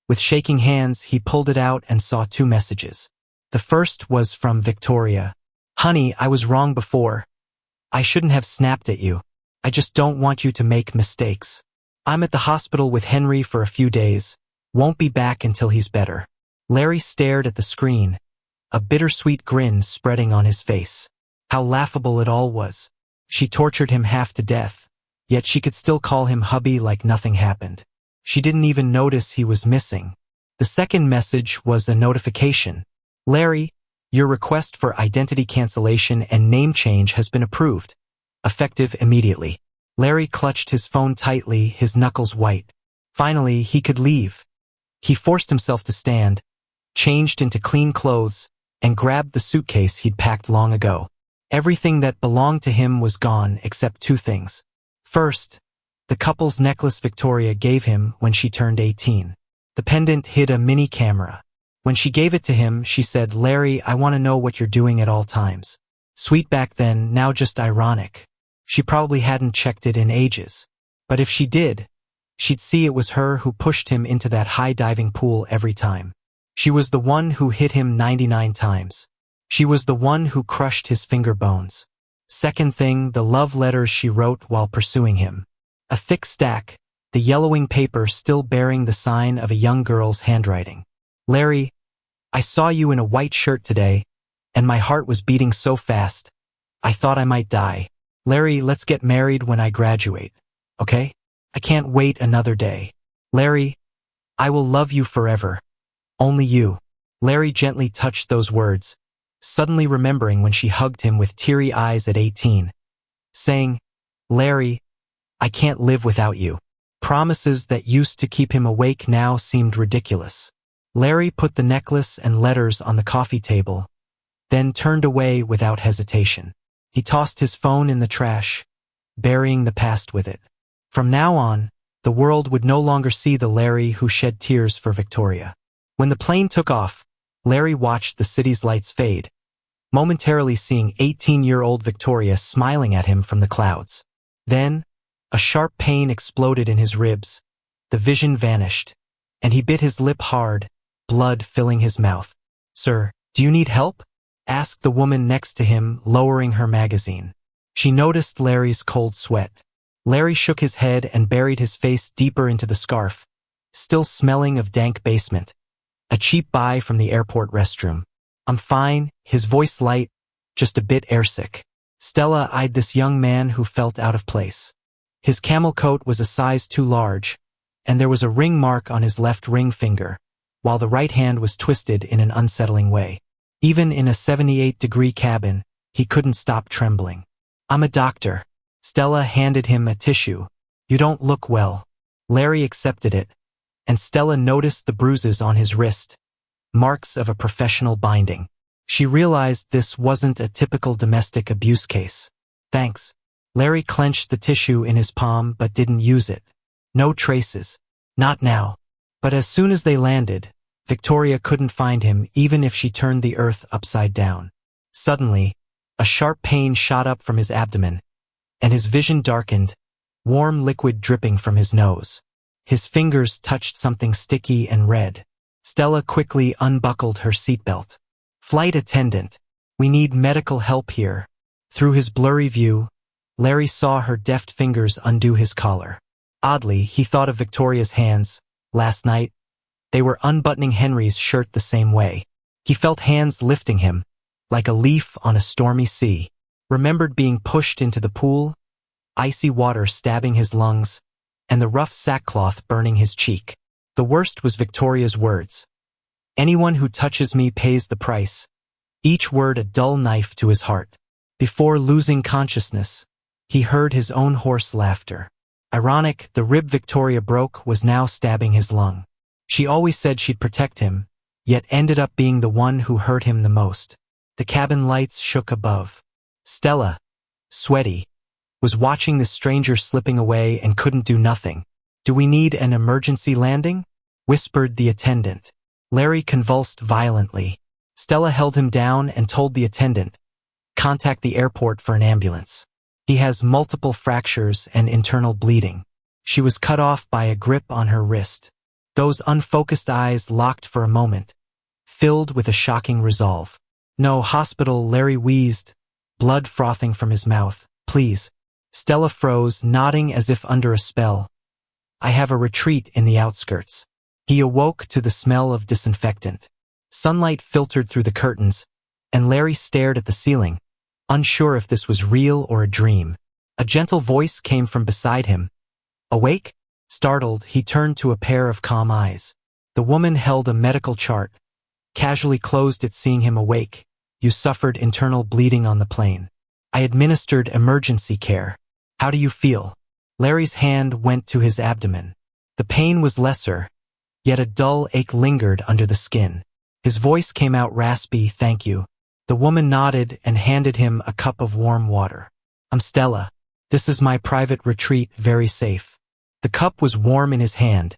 With shaking hands, he pulled it out and saw 2 messages. The first was from Victoria. "Honey, I was wrong before. I shouldn't have snapped at you. I just don't want you to make mistakes. I'm at the hospital with Henry for a few days. Won't be back until he's better." Larry stared at the screen, a bittersweet grin spreading on his face. How laughable it all was. She tortured him half to death, yet she could still call him hubby like nothing happened. She didn't even notice he was missing. The second message was a notification. "Larry, your request for identity cancellation and name change has been approved. Effective immediately." Larry clutched his phone tightly, his knuckles white. Finally, he could leave. He forced himself to stand, changed into clean clothes, and grabbed the suitcase he'd packed long ago. Everything that belonged to him was gone except 2 things. First, the couple's necklace Victoria gave him when she turned 18. The pendant hid a mini camera. When she gave it to him, she said, "Larry, I want to know what you're doing at all times." Sweet back then, now just ironic. She probably hadn't checked it in ages. But if she did, she'd see it was her who pushed him into that high-diving pool every time. She was the one who hit him 99 times. She was the one who crushed his finger bones. Second thing, the love letters she wrote while pursuing him. A thick stack, the yellowing paper still bearing the sign of a young girl's handwriting. "Larry, I saw you in a white shirt today, and my heart was beating so fast, I thought I might die. Larry, let's get married when I graduate, okay? I can't wait another day. Larry, I will love you forever. Only you." Larry gently touched those words, suddenly remembering when she hugged him with teary eyes at 18, saying, "Larry, I can't live without you." Promises that used to keep him awake now seemed ridiculous. Larry put the necklace and letters on the coffee table, then turned away without hesitation. He tossed his phone in the trash, burying the past with it. From now on, the world would no longer see the Larry who shed tears for Victoria. When the plane took off, Larry watched the city's lights fade, momentarily seeing 18-year-old Victoria smiling at him from the clouds. Then, a sharp pain exploded in his ribs, the vision vanished, and he bit his lip hard, blood filling his mouth. "Sir, do you need help?" asked the woman next to him, lowering her magazine. She noticed Larry's cold sweat. Larry shook his head and buried his face deeper into the scarf, still smelling of dank basement. A cheap buy from the airport restroom. "I'm fine," his voice light, just a bit airsick. Stella eyed this young man who felt out of place. His camel coat was a size too large, and there was a ring mark on his left ring finger, while the right hand was twisted in an unsettling way. Even in a 78-degree cabin, he couldn't stop trembling. "I'm a doctor." Stella handed him a tissue. "You don't look well." Larry accepted it, and Stella noticed the bruises on his wrist, marks of a professional binding. She realized this wasn't a typical domestic abuse case. "Thanks." Larry clenched the tissue in his palm but didn't use it. No traces. Not now. But as soon as they landed, Victoria couldn't find him even if she turned the earth upside down. Suddenly, a sharp pain shot up from his abdomen, and his vision darkened, warm liquid dripping from his nose. His fingers touched something sticky and red. Stella quickly unbuckled her seatbelt. "Flight attendant, we need medical help here." Through his blurry view, Larry saw her deft fingers undo his collar. Oddly, he thought of Victoria's hands. Last night, they were unbuttoning Henry's shirt the same way. He felt hands lifting him, like a leaf on a stormy sea. Remembered being pushed into the pool, icy water stabbing his lungs, and the rough sackcloth burning his cheek. The worst was Victoria's words. "Anyone who touches me pays the price." Each word a dull knife to his heart. Before losing consciousness, he heard his own hoarse laughter. Ironic, the rib Victoria broke was now stabbing his lung. She always said she'd protect him, yet ended up being the one who hurt him the most. The cabin lights shook above. Stella, sweaty, was watching the stranger slipping away and couldn't do nothing. "Do we need an emergency landing?" whispered the attendant. Larry convulsed violently. Stella held him down and told the attendant, "Contact the airport for an ambulance. He has multiple fractures and internal bleeding." She was cut off by a grip on her wrist. Those unfocused eyes locked for a moment, filled with a shocking resolve. "No, hospital," Larry wheezed, blood frothing from his mouth. "Please." Stella froze, nodding as if under a spell. "I have a retreat in the outskirts." He awoke to the smell of disinfectant. Sunlight filtered through the curtains, and Larry stared at the ceiling, unsure if this was real or a dream. A gentle voice came from beside him. "Awake?" Startled, he turned to a pair of calm eyes. The woman held a medical chart, casually closed it seeing him awake. "You suffered internal bleeding on the plane. I administered emergency care. How do you feel?" Larry's hand went to his abdomen. The pain was lesser, yet a dull ache lingered under the skin. His voice came out raspy, "Thank you." The woman nodded and handed him a cup of warm water. "I'm Stella. This is my private retreat, very safe." The cup was warm in his hand,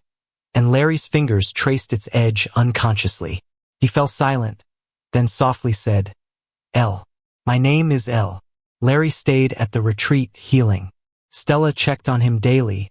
and Larry's fingers traced its edge unconsciously. He fell silent, then softly said, "L. My name is L." Larry stayed at the retreat healing. Stella checked on him daily,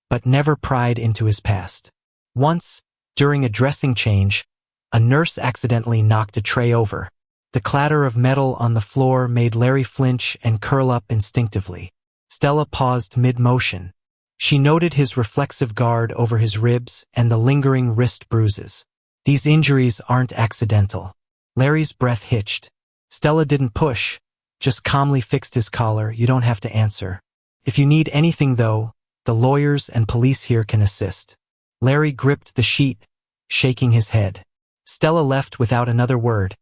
but never pried into his past. Once, during a dressing change, a nurse accidentally knocked a tray over. The clatter of metal on the floor made Larry flinch and curl up instinctively. Stella paused mid-motion. She noted his reflexive guard over his ribs and the lingering wrist bruises. These injuries aren't accidental. Larry's breath hitched. Stella didn't push, just calmly fixed his collar. "You don't have to answer. If you need anything though, the lawyers and police here can assist." Larry gripped the sheet, shaking his head. Stella left without another word,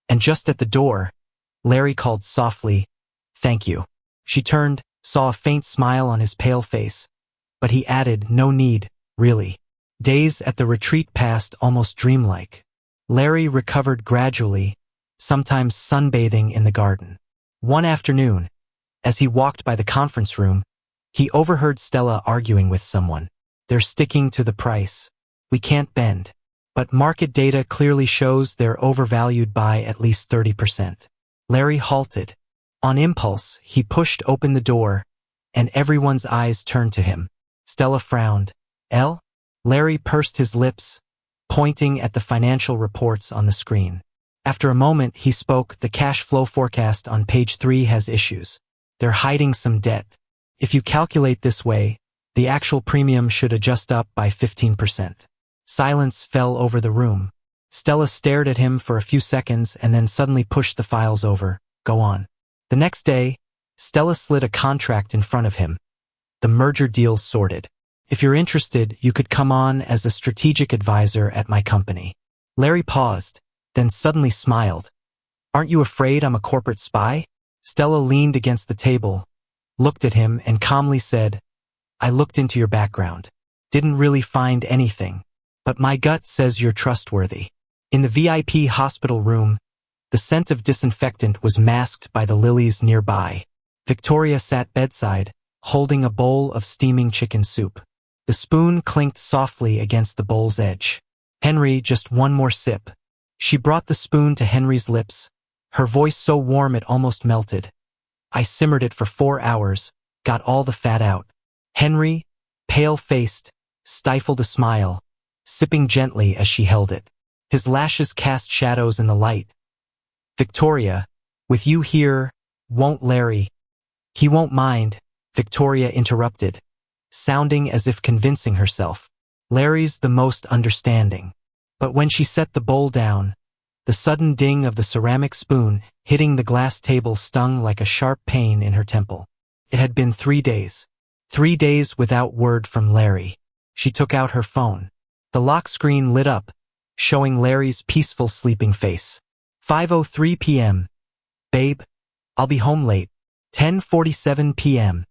and just at the door, Larry called softly, "Thank you." She turned, saw a faint smile on his pale face, but he added, "No need, really." Days at the retreat passed almost dreamlike. Larry recovered gradually, sometimes sunbathing in the garden. One afternoon, as he walked by the conference room, he overheard Stella arguing with someone. "They're sticking to the price. We can't bend. But market data clearly shows they're overvalued by at least 30%. Larry halted. On impulse, he pushed open the door, and everyone's eyes turned to him. Stella frowned. "L?" Larry pursed his lips, pointing at the financial reports on the screen. After a moment, he spoke. "The cash flow forecast on page 3 has issues. They're hiding some debt. If you calculate this way, the actual premium should adjust up by 15%. Silence fell over the room. Stella stared at him for a few seconds and then suddenly pushed the files over. "Go on." The next day, Stella slid a contract in front of him. "The merger deal's sorted. If you're interested, you could come on as a strategic advisor at my company." Larry paused, then suddenly smiled. "Aren't you afraid I'm a corporate spy?" Stella leaned against the table, looked at him, and calmly said, "I looked into your background. Didn't really find anything. But my gut says you're trustworthy." In the VIP hospital room, the scent of disinfectant was masked by the lilies nearby. Victoria sat bedside, holding a bowl of steaming chicken soup. The spoon clinked softly against the bowl's edge. "Henry, just one more sip." She brought the spoon to Henry's lips, her voice so warm it almost melted. "I simmered it for 4 hours, got all the fat out." Henry, pale-faced, stifled a smile, sipping gently as she held it. His lashes cast shadows in the light. "Victoria, with you here, won't Larry—" "He won't mind," Victoria interrupted, sounding as if convincing herself. "Larry's the most understanding." But when she set the bowl down, the sudden ding of the ceramic spoon hitting the glass table stung like a sharp pain in her temple. It had been 3 days. 3 days without word from Larry. She took out her phone. The lock screen lit up, showing Larry's peaceful sleeping face. 5:03 p.m. "Babe, I'll be home late." 10:47 p.m.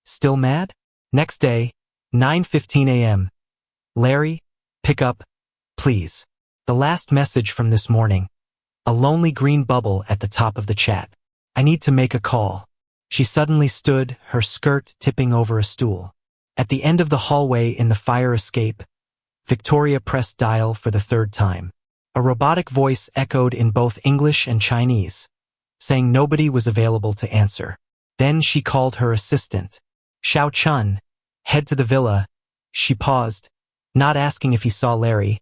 "Still mad?" Next day, 9:15 a.m. "Larry, pick up, please." The last message from this morning. A lonely green bubble at the top of the chat. "I need to make a call." She suddenly stood, her skirt tipping over a stool. At the end of the hallway in the fire escape, Victoria pressed dial for the 3rd time. A robotic voice echoed in both English and Chinese, saying nobody was available to answer. Then she called her assistant. "Xiao Chun, head to the villa." She paused, not asking if he saw Larry,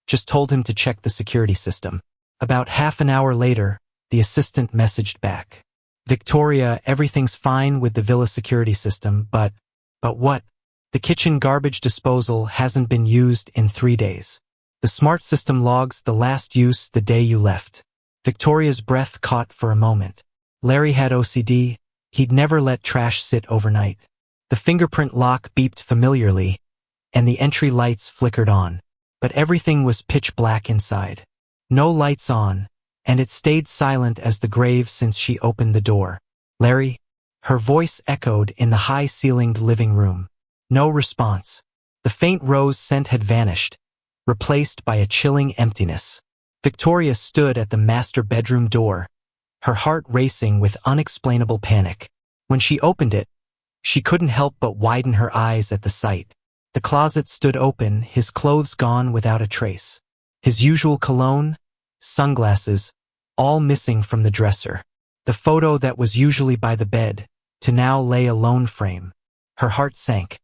just told him to check the security system. About half an hour later, the assistant messaged back. "Victoria, everything's fine with the villa security system, but what? The kitchen garbage disposal hasn't been used in 3 days. The smart system logs the last use the day you left." Victoria's breath caught for a moment. Larry had OCD. He'd never let trash sit overnight. The fingerprint lock beeped familiarly, and the entry lights flickered on. But everything was pitch black inside. No lights on, and it stayed silent as the grave since she opened the door. "Larry?" Her voice echoed in the high-ceilinged living room. No response. The faint rose scent had vanished, replaced by a chilling emptiness. Victoria stood at the master bedroom door, her heart racing with unexplainable panic. When she opened it, she couldn't help but widen her eyes at the sight. The closet stood open, his clothes gone without a trace. His usual cologne, sunglasses, all missing from the dresser. The photo that was usually by the bed, to now lay alone frame. Her heart sank.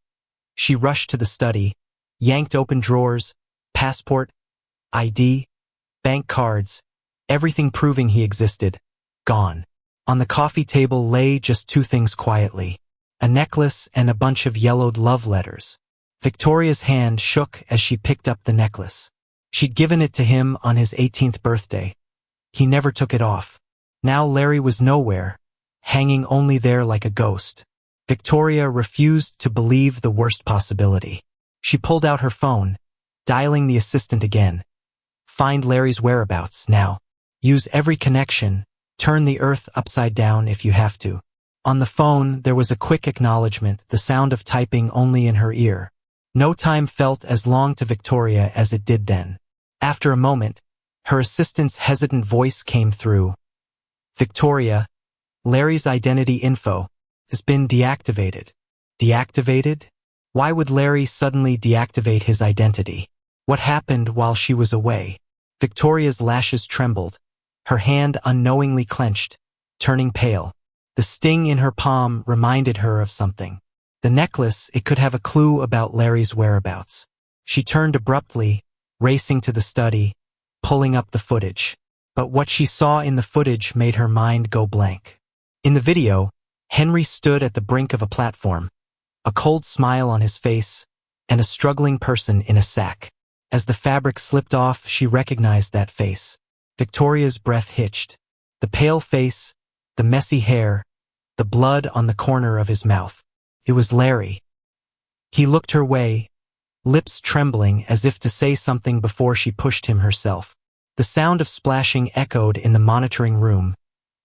She rushed to the study, yanked open drawers, passport, ID, bank cards, everything proving he existed, gone. On the coffee table lay just two things quietly, a necklace and a bunch of yellowed love letters. Victoria's hand shook as she picked up the necklace. She'd given it to him on his 18th birthday. He never took it off. Now Larry was nowhere, hanging only there like a ghost. Victoria refused to believe the worst possibility. She pulled out her phone, dialing the assistant again. Find Larry's whereabouts, now. Use every connection, turn the earth upside down if you have to. On the phone, there was a quick acknowledgement, the sound of typing only in her ear. No time felt as long to Victoria as it did then. After a moment, her assistant's hesitant voice came through. Victoria, Larry's identity info has been deactivated. Deactivated? Why would Larry suddenly deactivate his identity? What happened while she was away? Victoria's lashes trembled, her hand unknowingly clenched, turning pale. The sting in her palm reminded her of something. The necklace, it could have a clue about Larry's whereabouts. She turned abruptly, racing to the study, pulling up the footage. But what she saw in the footage made her mind go blank. In the video, Henry stood at the brink of a platform, a cold smile on his face, and a struggling person in a sack. As the fabric slipped off, she recognized that face. Victoria's breath hitched. The pale face, the messy hair, the blood on the corner of his mouth. It was Larry. He looked her way, lips trembling as if to say something before she pushed him herself. The sound of splashing echoed in the monitoring room,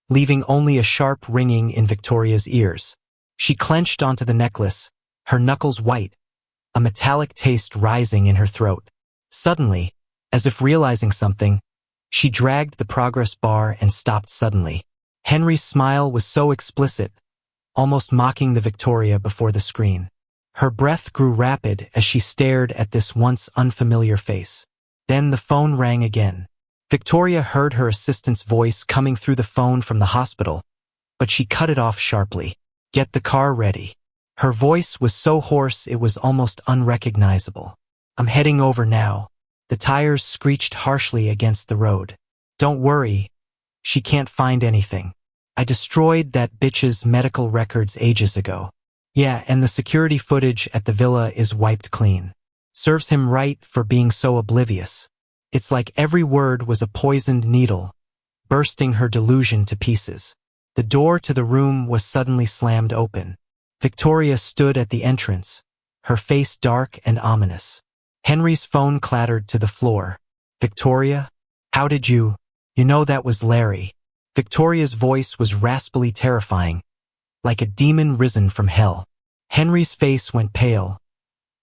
leaving only a sharp ringing in Victoria's ears. She clenched onto the necklace, her knuckles white, a metallic taste rising in her throat. Suddenly, as if realizing something, she dragged the progress bar and stopped suddenly. Henry's smile was so explicit, almost mocking the Victoria before the screen. Her breath grew rapid as she stared at this once unfamiliar face. Then the phone rang again. Victoria heard her assistant's voice coming through the phone from the hospital, but she cut it off sharply. Get the car ready. Her voice was so hoarse it was almost unrecognizable. I'm heading over now. The tires screeched harshly against the road. Don't worry. She can't find anything. I destroyed that bitch's medical records ages ago. Yeah, and the security footage at the villa is wiped clean. Serves him right for being so oblivious. It's like every word was a poisoned needle, bursting her delusion to pieces. The door to the room was suddenly slammed open. Victoria stood at the entrance, her face dark and ominous. Henry's phone clattered to the floor. Victoria? How did you? You know that was Larry. Victoria's voice was raspily terrifying, like a demon risen from hell. Henry's face went pale,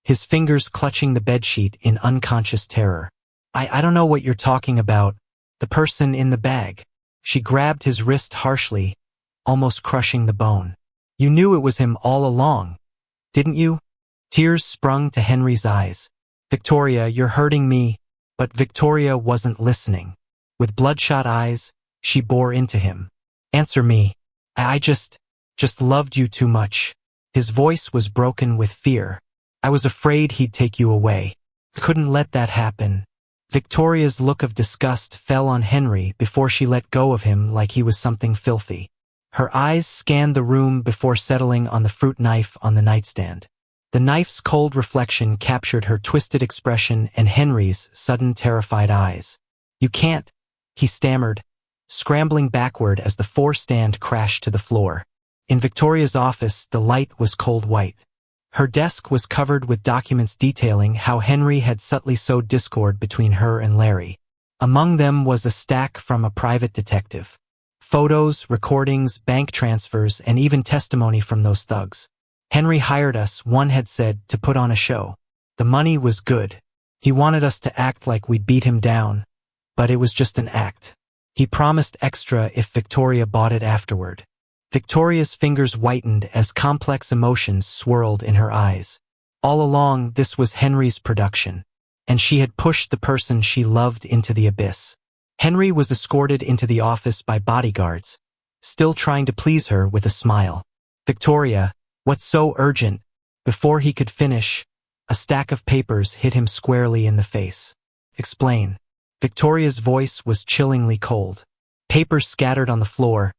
his fingers clutching the bedsheet in unconscious terror. I don't know what you're talking about. The person in the bag. She grabbed his wrist harshly, almost crushing the bone. You knew it was him all along, didn't you? Tears sprung to Henry's eyes. Victoria, you're hurting me. But Victoria wasn't listening. With bloodshot eyes, she bore into him. Answer me. I just loved you too much. His voice was broken with fear. I was afraid he'd take you away. Couldn't let that happen. Victoria's look of disgust fell on Henry before she let go of him like he was something filthy. Her eyes scanned the room before settling on the fruit knife on the nightstand. The knife's cold reflection captured her twisted expression and Henry's sudden terrified eyes. You can't, he stammered, scrambling backward as the four-stand crashed to the floor. In Victoria's office, the light was cold white. Her desk was covered with documents detailing how Henry had subtly sowed discord between her and Larry. Among them was a stack from a private detective. Photos, recordings, bank transfers, and even testimony from those thugs. Henry hired us, one had said, to put on a show. The money was good. He wanted us to act like we'd beat him down, but it was just an act. He promised extra if Victoria bought it afterward. Victoria's fingers whitened as complex emotions swirled in her eyes. All along, this was Henry's production, and she had pushed the person she loved into the abyss. Henry was escorted into the office by bodyguards, still trying to please her with a smile. "Victoria, what's so urgent?" Before he could finish, a stack of papers hit him squarely in the face. "Explain." Victoria's voice was chillingly cold. Papers scattered on the floor.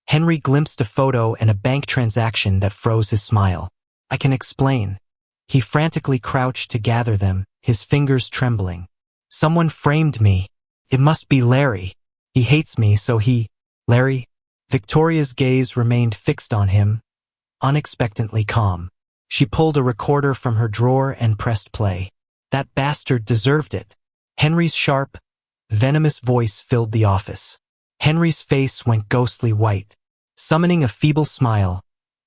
Henry glimpsed a photo and a bank transaction that froze his smile. "I can explain." He frantically crouched to gather them, his fingers trembling. "Someone framed me. It must be Larry. He hates me, so he—" "Larry?" Victoria's gaze remained fixed on him, unexpectedly calm. She pulled a recorder from her drawer and pressed play. "That bastard deserved it." Henry's sharp, venomous voice filled the office. Henry's face went ghostly white. Summoning a feeble smile,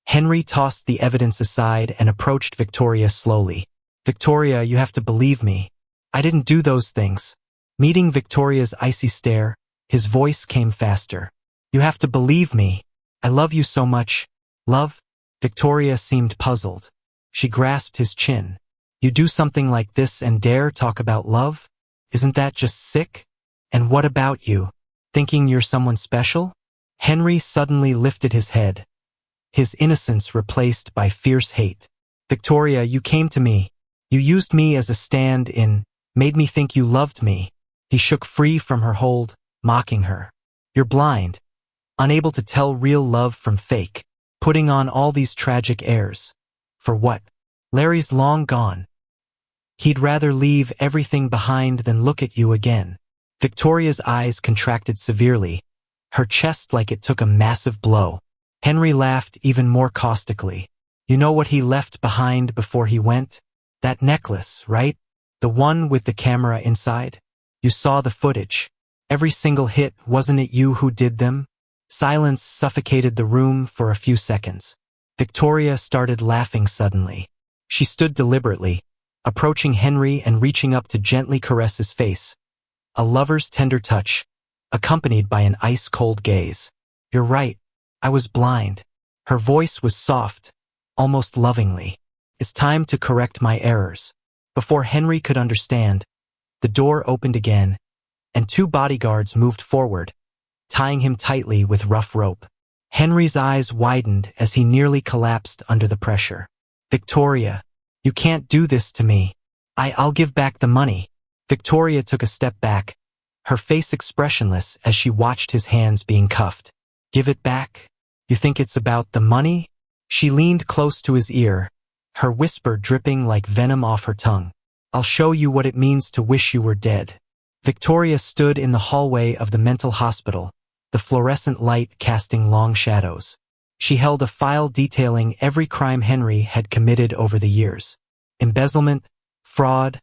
Henry tossed the evidence aside and approached Victoria slowly. "Victoria, you have to believe me. I didn't do those things." Meeting Victoria's icy stare, his voice came faster. "You have to believe me. I love you so much." "Love?" Victoria seemed puzzled. She grasped his chin. "You do something like this and dare talk about love? Isn't that just sick? And what about you? Thinking you're someone special?" Henry suddenly lifted his head, his innocence replaced by fierce hate. "Victoria, you came to me. You used me as a stand-in, made me think you loved me." He shook free from her hold, mocking her. "You're blind, unable to tell real love from fake, putting on all these tragic airs. For what? Larry's long gone. He'd rather leave everything behind than look at you again." Victoria's eyes contracted severely, her chest like it took a massive blow. Henry laughed even more caustically. "You know what he left behind before he went? That necklace, right? The one with the camera inside? You saw the footage. Every single hit, wasn't it you who did them?" Silence suffocated the room for a few seconds. Victoria started laughing suddenly. She stood deliberately, approaching Henry and reaching up to gently caress his face. A lover's tender touch, accompanied by an ice-cold gaze. "You're right. I was blind." Her voice was soft, almost lovingly. "It's time to correct my errors." Before Henry could understand, the door opened again, and two bodyguards moved forward, tying him tightly with rough rope. Henry's eyes widened as he nearly collapsed under the pressure. "Victoria, you can't do this to me. I'll give back the money." Victoria took a step back, her face expressionless as she watched his hands being cuffed. "Give it back? You think it's about the money?" She leaned close to his ear, her whisper dripping like venom off her tongue. "I'll show you what it means to wish you were dead." Victoria stood in the hallway of the mental hospital, the fluorescent light casting long shadows. She held a file detailing every crime Henry had committed over the years. Embezzlement, fraud,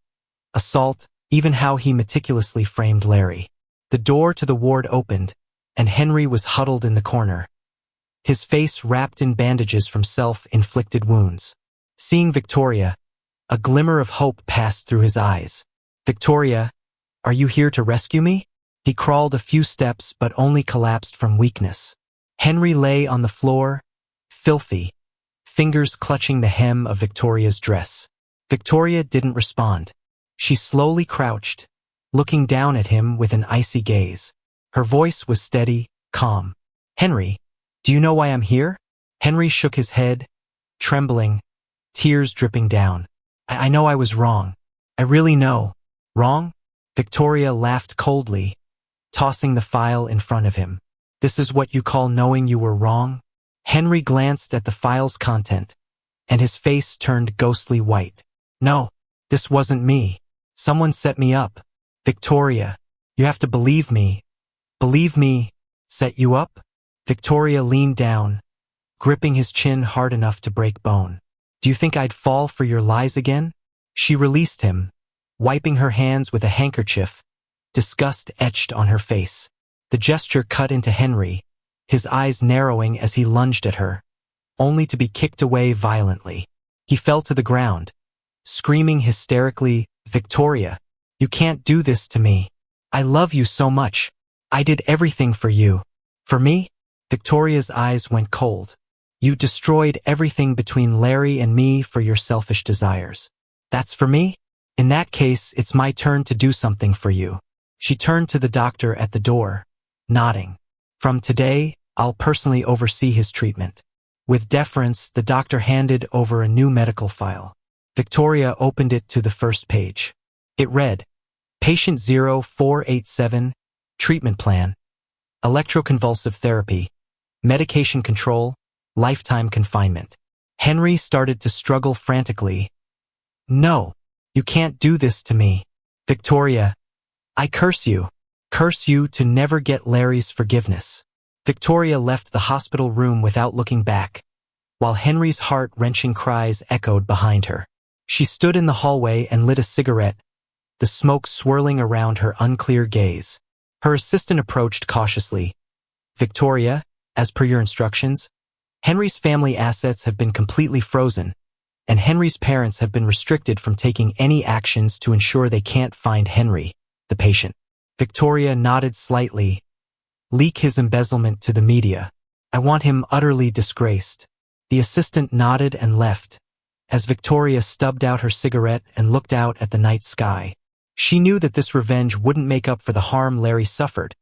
assault, even how he meticulously framed Larry. The door to the ward opened, and Henry was huddled in the corner, his face wrapped in bandages from self-inflicted wounds. Seeing Victoria, a glimmer of hope passed through his eyes. "Victoria, are you here to rescue me?" He crawled a few steps but only collapsed from weakness. Henry lay on the floor, filthy, fingers clutching the hem of Victoria's dress. Victoria didn't respond. She slowly crouched, looking down at him with an icy gaze. Her voice was steady, calm. "Henry, do you know why I'm here?" Henry shook his head, trembling, tears dripping down. I know I was wrong. I really know." "Wrong?" Victoria laughed coldly, tossing the file in front of him. "This is what you call knowing you were wrong?" Henry glanced at the file's content, and his face turned ghostly white. "No, this wasn't me. Someone set me up. Victoria, you have to believe me." "Believe me? Set you up?" Victoria leaned down, gripping his chin hard enough to break bone. "Do you think I'd fall for your lies again?" She released him, wiping her hands with a handkerchief, disgust etched on her face. The gesture cut into Henry, his eyes narrowing as he lunged at her, only to be kicked away violently. He fell to the ground, screaming hysterically, "Victoria, you can't do this to me. I love you so much. I did everything for you." "For me?" Victoria's eyes went cold. You destroyed everything between Larry and me for your selfish desires. That's for me? In that case, it's my turn to do something for you. She turned to the doctor at the door, nodding. From today, I'll personally oversee his treatment. With deference, the doctor handed over a new medical file. Victoria opened it to the first page. It read, Patient 0487, Treatment Plan, Electroconvulsive Therapy, Medication Control, Lifetime Confinement. Henry started to struggle frantically. No, you can't do this to me. Victoria, I curse you. Curse you to never get Larry's forgiveness. Victoria left the hospital room without looking back, while Henry's heart-wrenching cries echoed behind her. She stood in the hallway and lit a cigarette, the smoke swirling around her unclear gaze. Her assistant approached cautiously. Victoria, as per your instructions, Henry's family assets have been completely frozen, and Henry's parents have been restricted from taking any actions to ensure they can't find Henry, the patient. Victoria nodded slightly. Leak his embezzlement to the media. I want him utterly disgraced. The assistant nodded and left, as Victoria stubbed out her cigarette and looked out at the night sky. She knew that this revenge wouldn't make up for the harm Larry suffered,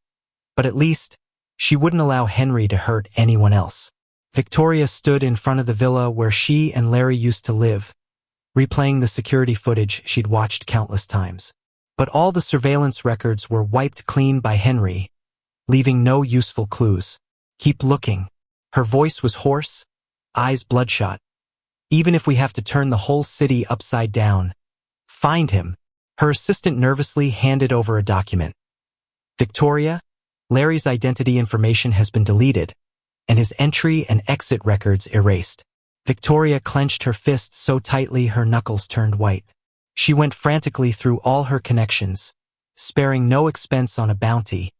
but at least she wouldn't allow Henry to hurt anyone else. Victoria stood in front of the villa where she and Larry used to live, replaying the security footage she'd watched countless times. But all the surveillance records were wiped clean by Henry, leaving no useful clues. Keep looking. Her voice was hoarse, eyes bloodshot. Even if we have to turn the whole city upside down. Find him. Her assistant nervously handed over a document. Victoria, Larry's identity information has been deleted, and his entry and exit records erased. Victoria clenched her fist so tightly her knuckles turned white. She went frantically through all her connections, sparing no expense on a bounty,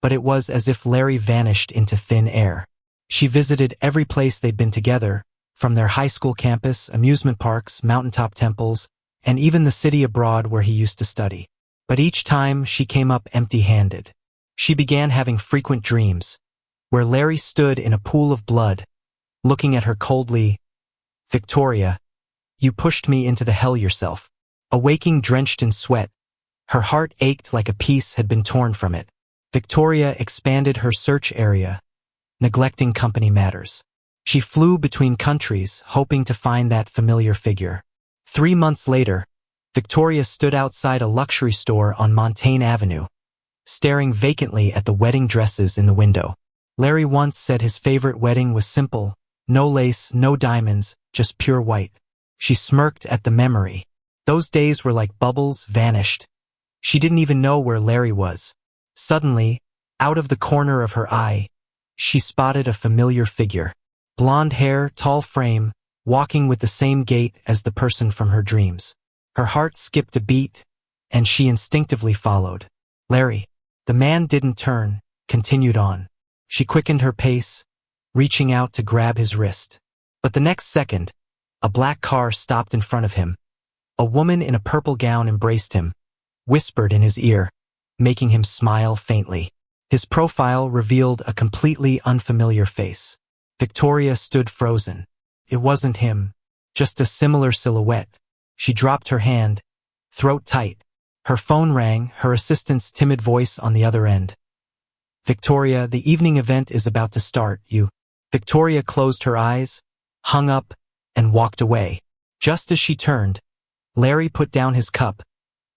but it was as if Larry vanished into thin air. She visited every place they'd been together, from their high school campus, amusement parks, mountaintop temples, and even the city abroad where he used to study. But each time she came up empty-handed. She began having frequent dreams, where Larry stood in a pool of blood, looking at her coldly. Victoria, you pushed me into the hell yourself. Awaking drenched in sweat, her heart ached like a piece had been torn from it. Victoria expanded her search area, neglecting company matters. She flew between countries, hoping to find that familiar figure. 3 months later, Victoria stood outside a luxury store on Montaigne Avenue, staring vacantly at the wedding dresses in the window. Larry once said his favorite wedding was simple, no lace, no diamonds, just pure white. She smirked at the memory. Those days were like bubbles vanished. She didn't even know where Larry was. Suddenly, out of the corner of her eye, she spotted a familiar figure. Blonde hair, tall frame, walking with the same gait as the person from her dreams. Her heart skipped a beat, and she instinctively followed. Larry. The man didn't turn, continued on. She quickened her pace, reaching out to grab his wrist. But the next second, a black car stopped in front of him. A woman in a purple gown embraced him, whispered in his ear, making him smile faintly. His profile revealed a completely unfamiliar face. Victoria stood frozen. It wasn't him, just a similar silhouette. She dropped her hand, throat tight. Her phone rang, her assistant's timid voice on the other end. Victoria, the evening event is about to start, you. Victoria closed her eyes, hung up, and walked away. Just as she turned, Larry put down his cup,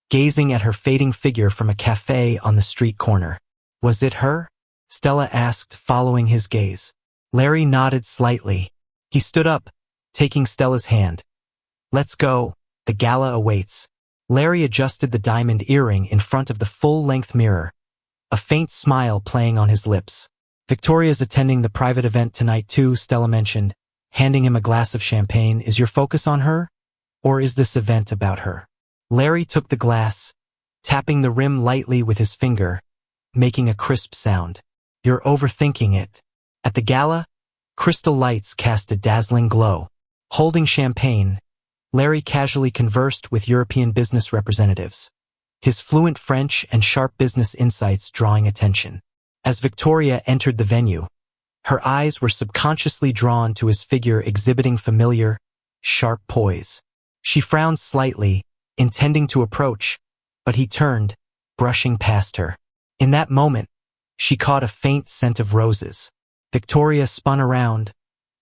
gazing at her fading figure from a cafe on the street corner. Was it her? Stella asked, following his gaze. Larry nodded slightly. He stood up, taking Stella's hand. Let's go, the gala awaits. Larry adjusted the diamond earring in front of the full-length mirror, a faint smile playing on his lips. Victoria's attending the private event tonight too, Stella mentioned, handing him a glass of champagne. Is your focus on her? Or is this event about her? Larry took the glass, tapping the rim lightly with his finger, making a crisp sound. You're overthinking it. At the gala, crystal lights cast a dazzling glow. Holding champagne, Larry casually conversed with European business representatives, his fluent French and sharp business insights drawing attention. As Victoria entered the venue, Her eyes were subconsciously drawn to his figure exhibiting familiar, sharp poise. She frowned slightly, intending to approach, but he turned, brushing past her. In that moment, she caught a faint scent of roses. Victoria spun around,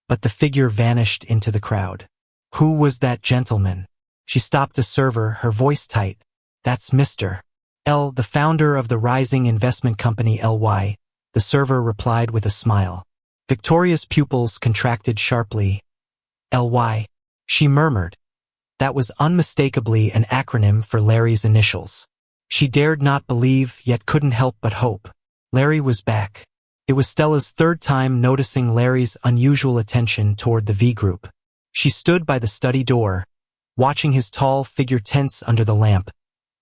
but the figure vanished into the crowd. Who was that gentleman? She stopped a server, her voice tight. That's Mr. L, the founder of the rising investment company LY, the server replied with a smile. Victoria's pupils contracted sharply. LY, she murmured. That was unmistakably an acronym for Larry's initials. She dared not believe, yet couldn't help but hope. Larry was back. It was Stella's third time noticing Larry's unusual attention toward the V group. She stood by the study door, watching his tall figure tense under the lamp,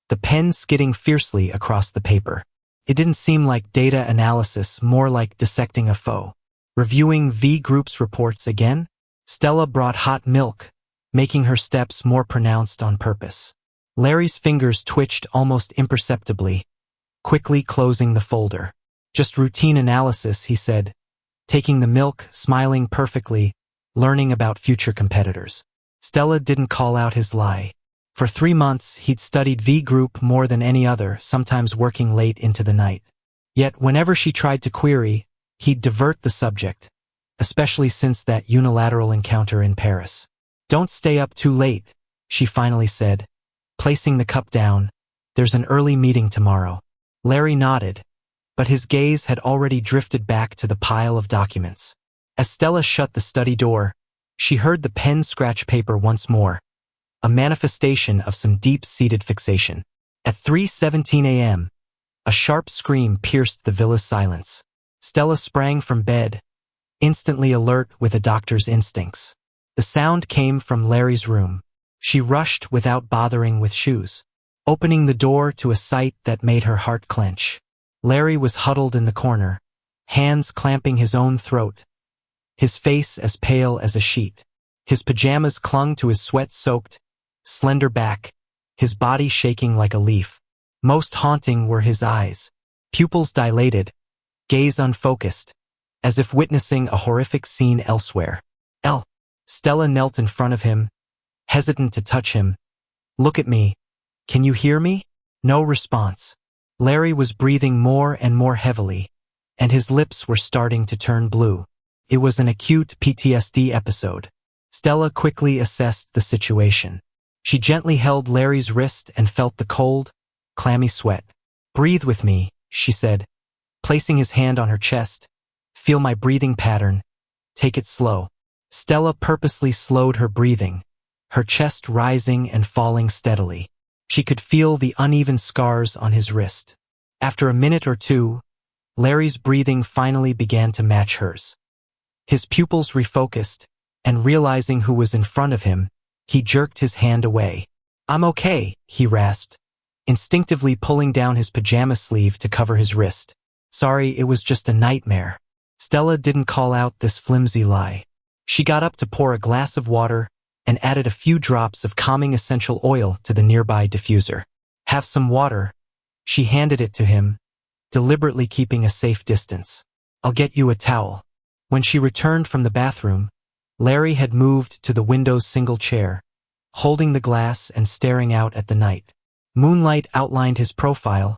the pen skidding fiercely across the paper. It didn't seem like data analysis, more like dissecting a foe. Reviewing V group's reports again, Stella brought hot milk, making her steps more pronounced on purpose. Larry's fingers twitched almost imperceptibly, quickly closing the folder. Just routine analysis, he said, taking the milk, smiling perfectly, learning about future competitors. Stella didn't call out his lie. For 3 months, he'd studied V Group more than any other, sometimes working late into the night. Yet whenever she tried to query, he'd divert the subject, especially since that unilateral encounter in Paris. Don't stay up too late, she finally said, placing the cup down. There's an early meeting tomorrow. Larry nodded, but his gaze had already drifted back to the pile of documents. As Stella shut the study door, she heard the pen scratch paper once more, a manifestation of some deep-seated fixation. At 3:17 a.m., a sharp scream pierced the villa's silence. Stella sprang from bed, instantly alert with a doctor's instincts. The sound came from Larry's room. She rushed without bothering with shoes, opening the door to a sight that made her heart clench. Larry was huddled in the corner, hands clamping his own throat, his face as pale as a sheet. His pajamas clung to his sweat-soaked, slender back, his body shaking like a leaf. Most haunting were his eyes, pupils dilated, gaze unfocused, as if witnessing a horrific scene elsewhere. Stella knelt in front of him, hesitant to touch him. Look at me. Can you hear me? No response. Larry was breathing more and more heavily, and his lips were starting to turn blue. It was an acute PTSD episode. Stella quickly assessed the situation. She gently held Larry's wrist and felt the cold, clammy sweat. Breathe with me, she said, placing his hand on her chest. Feel my breathing pattern. Take it slow. Stella purposely slowed her breathing, her chest rising and falling steadily. She could feel the uneven scars on his wrist. After a minute or two, Larry's breathing finally began to match hers. His pupils refocused, and realizing who was in front of him, he jerked his hand away. I'm okay, he rasped, instinctively pulling down his pajama sleeve to cover his wrist. Sorry, it was just a nightmare. Stella didn't call out this flimsy lie. She got up to pour a glass of water and added a few drops of calming essential oil to the nearby diffuser. Have some water. She handed it to him, deliberately keeping a safe distance. I'll get you a towel. When she returned from the bathroom, Larry had moved to the window's single chair, holding the glass and staring out at the night. Moonlight outlined his profile,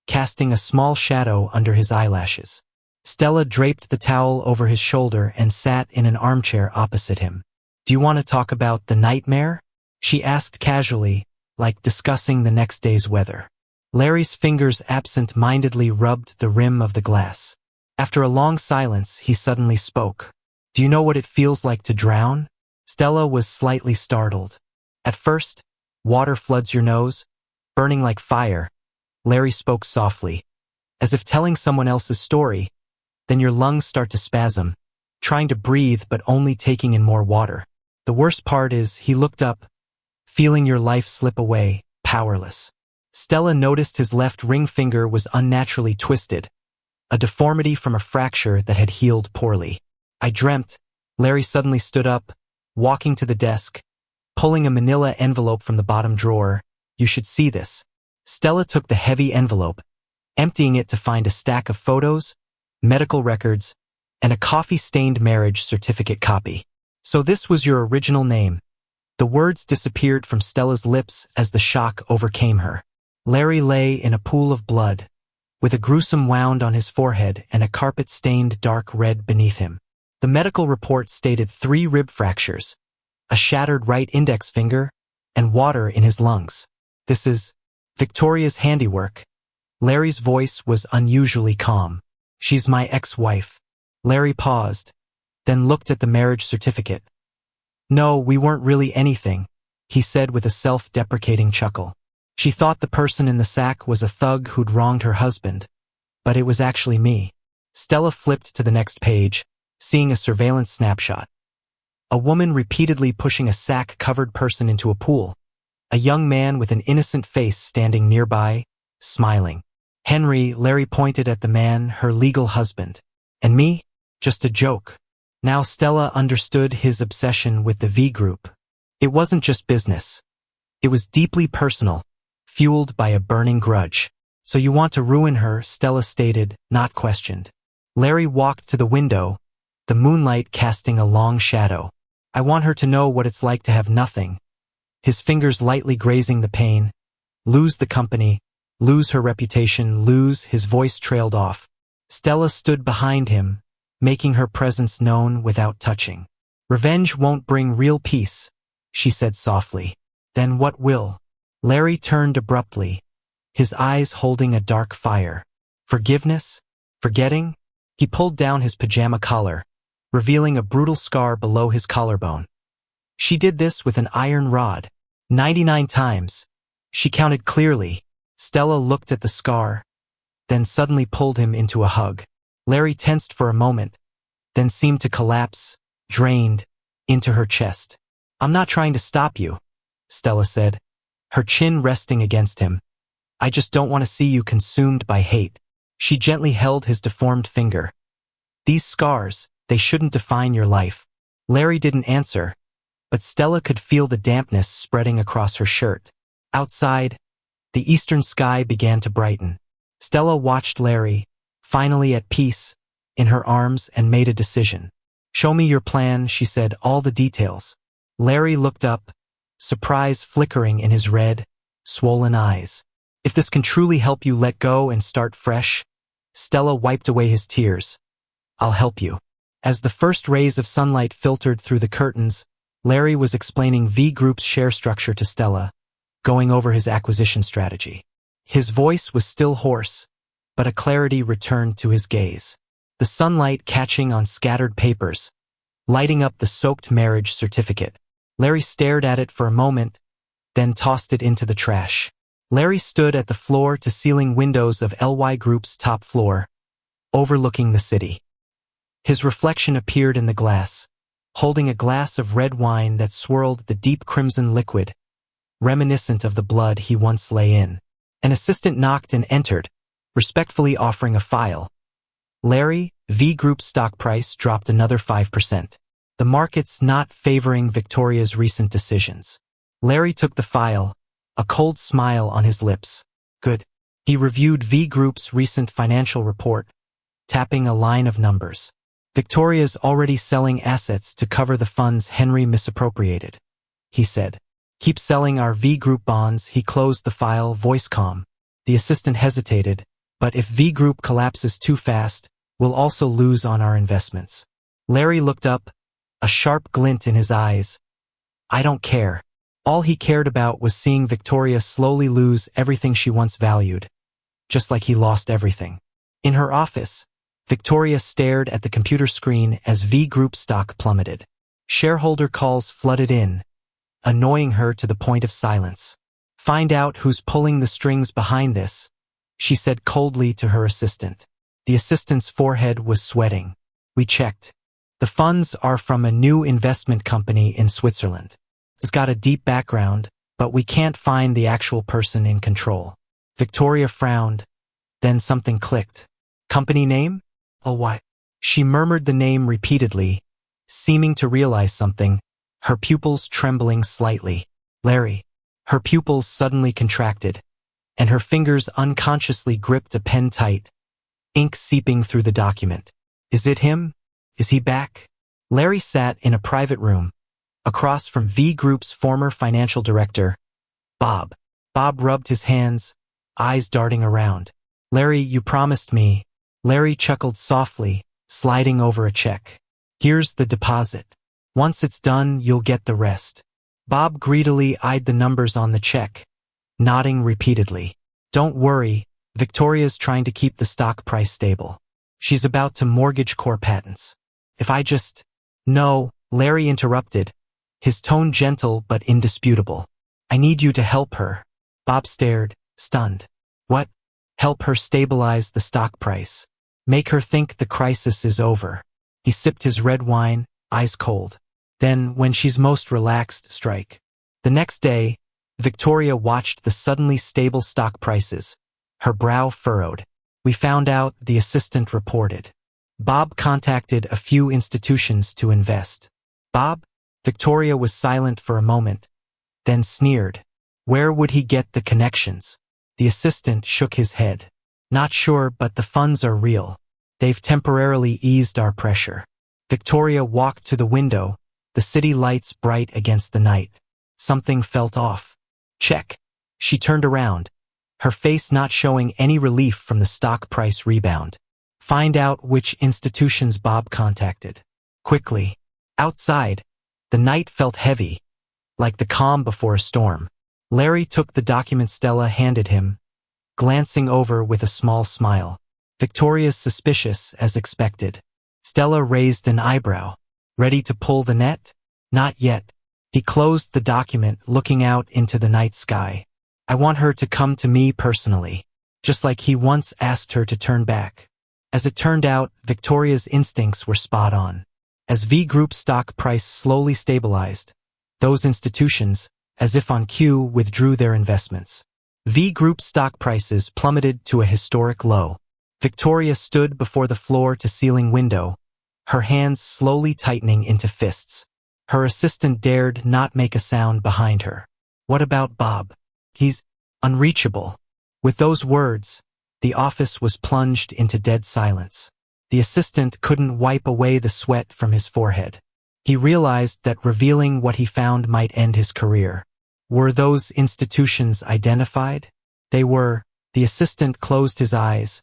casting a small shadow under his eyelashes. Stella draped the towel over his shoulder and sat in an armchair opposite him. Do you want to talk about the nightmare? She asked casually, like discussing the next day's weather. Larry's fingers absent-mindedly rubbed the rim of the glass. After a long silence, he suddenly spoke. Do you know what it feels like to drown? Stella was slightly startled. At first, water floods your nose, burning like fire. Larry spoke softly, as if telling someone else's story. Then your lungs start to spasm, trying to breathe but only taking in more water. The worst part is, he looked up, feeling your life slip away, powerless. Stella noticed his left ring finger was unnaturally twisted, a deformity from a fracture that had healed poorly. I dreamt. Larry suddenly stood up, walking to the desk, pulling a manila envelope from the bottom drawer. You should see this. Stella took the heavy envelope, emptying it to find a stack of photos, medical records, and a coffee-stained marriage certificate copy. So this was your original name. The words disappeared from Stella's lips as the shock overcame her. Larry lay in a pool of blood, with a gruesome wound on his forehead and a carpet-stained dark red beneath him. The medical report stated 3 rib fractures, a shattered right index finger, and water in his lungs. This is Victoria's handiwork. Larry's voice was unusually calm. She's my ex-wife. Larry paused, then looked at the marriage certificate. No, we weren't really anything, he said with a self-deprecating chuckle. She thought the person in the sack was a thug who'd wronged her husband, but it was actually me. Stella flipped to the next page, seeing a surveillance snapshot. A woman repeatedly pushing a sack-covered person into a pool. A young man with an innocent face standing nearby, smiling. Henry, Larry pointed at the man, her legal husband. And me? Just a joke. Now Stella understood his obsession with the V group. It wasn't just business. It was deeply personal, fueled by a burning grudge. So you want to ruin her, Stella stated, not questioned. Larry walked to the window, the moonlight casting a long shadow. I want her to know what it's like to have nothing. His fingers lightly grazing the pane. Lose the company, lose her reputation, lose. His voice trailed off. Stella stood behind him, making her presence known without touching. Revenge won't bring real peace, she said softly. Then what will? Larry turned abruptly, his eyes holding a dark fire. Forgiveness? Forgetting? He pulled down his pajama collar, revealing a brutal scar below his collarbone. She did this with an iron rod. 99 times. She counted clearly. Stella looked at the scar, then suddenly pulled him into a hug. Larry tensed for a moment, then seemed to collapse, drained, into her chest. I'm not trying to stop you, Stella said, her chin resting against him. I just don't want to see you consumed by hate. She gently held his deformed finger. These scars, they shouldn't define your life. Larry didn't answer, but Stella could feel the dampness spreading across her shirt. Outside, the eastern sky began to brighten. Stella watched Larry, finally at peace, in her arms and made a decision. Show me your plan, she said, all the details. Larry looked up, surprise flickering in his red, swollen eyes. If this can truly help you let go and start fresh, Stella wiped away his tears. I'll help you. As the first rays of sunlight filtered through the curtains, Larry was explaining V Group's share structure to Stella, going over his acquisition strategy. His voice was still hoarse, but a clarity returned to his gaze. The sunlight catching on scattered papers, lighting up the soaked marriage certificate. Larry stared at it for a moment, then tossed it into the trash. Larry stood at the floor-to-ceiling windows of LY Group's top floor, overlooking the city. His reflection appeared in the glass, holding a glass of red wine that swirled the deep crimson liquid, reminiscent of the blood he once lay in. An assistant knocked and entered, respectfully offering a file. Larry, V Group's stock price dropped another 5%. The market's not favoring Victoria's recent decisions. Larry took the file, a cold smile on his lips. Good. He reviewed V Group's recent financial report, tapping a line of numbers. Victoria's already selling assets to cover the funds Henry misappropriated, he said. Keep selling our V Group bonds. He closed the file, voice calm. The assistant hesitated, but if V Group collapses too fast, we'll also lose on our investments. Larry looked up, a sharp glint in his eyes. I don't care. All he cared about was seeing Victoria slowly lose everything she once valued, just like he lost everything. In her office, Victoria stared at the computer screen as V Group stock plummeted. Shareholder calls flooded in, annoying her to the point of silence. Find out who's pulling the strings behind this, she said coldly to her assistant. The assistant's forehead was sweating. We checked. The funds are from a new investment company in Switzerland. It's got a deep background, but we can't find the actual person in control. Victoria frowned, then something clicked. Company name? Oh, what? She murmured the name repeatedly, seeming to realize something, her pupils trembling slightly. Larry. Her pupils suddenly contracted, and her fingers unconsciously gripped a pen tight, ink seeping through the document. Is it him? Is he back? Larry sat in a private room, across from V Group's former financial director, Bob. Bob rubbed his hands, eyes darting around. Larry, you promised me. Larry chuckled softly, sliding over a check. Here's the deposit. Once it's done, you'll get the rest. Bob greedily eyed the numbers on the check, nodding repeatedly. Don't worry, Victoria's trying to keep the stock price stable. She's about to mortgage core patents. If I just… No, Larry interrupted, his tone gentle but indisputable. I need you to help her. Bob stared, stunned. What? Help her stabilize the stock price. Make her think the crisis is over. He sipped his red wine, eyes cold. Then, when she's most relaxed, strike. The next day, Victoria watched the suddenly stable stock prices, her brow furrowed. We found out, the assistant reported. Bob contacted a few institutions to invest. Bob? Victoria was silent for a moment, then sneered. Where would he get the connections? The assistant shook his head. Not sure, but the funds are real. They've temporarily eased our pressure. Victoria walked to the window, the city lights bright against the night. Something felt off. Check. She turned around, her face not showing any relief from the stock price rebound. Find out which institutions Bob contacted. Quickly. Outside, the night felt heavy, like the calm before a storm. Larry took the document Stella handed him, glancing over with a small smile. Victoria's suspicious, as expected. Stella raised an eyebrow. Ready to pull the net? Not yet. He closed the document, looking out into the night sky. I want her to come to me personally, just like he once asked her to turn back. As it turned out, Victoria's instincts were spot on. As V Group stock price slowly stabilized, those institutions, as if on cue, withdrew their investments. V Group stock prices plummeted to a historic low. Victoria stood before the floor-to-ceiling window, her hands slowly tightening into fists. Her assistant dared not make a sound behind her. What about Bob? He's unreachable. With those words, the office was plunged into dead silence. The assistant couldn't wipe away the sweat from his forehead. He realized that revealing what he found might end his career. Were those institutions identified? They were. The assistant closed his eyes,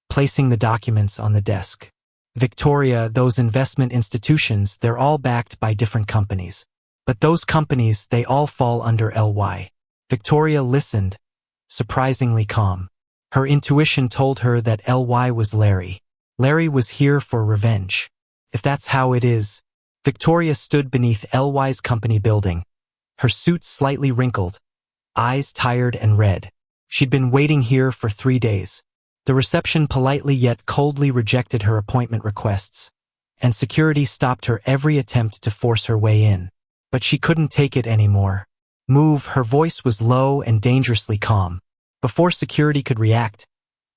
placing the documents on the desk. Victoria, those investment institutions, they're all backed by different companies. But those companies, they all fall under LY. Victoria listened, surprisingly calm. Her intuition told her that LY was Larry. Larry was here for revenge. If that's how it is. Victoria stood beneath LY's company building, her suit slightly wrinkled, eyes tired and red. She'd been waiting here for 3 days. The reception politely yet coldly rejected her appointment requests, and security stopped her every attempt to force her way in. But she couldn't take it anymore. Move, her voice was low and dangerously calm. Before security could react,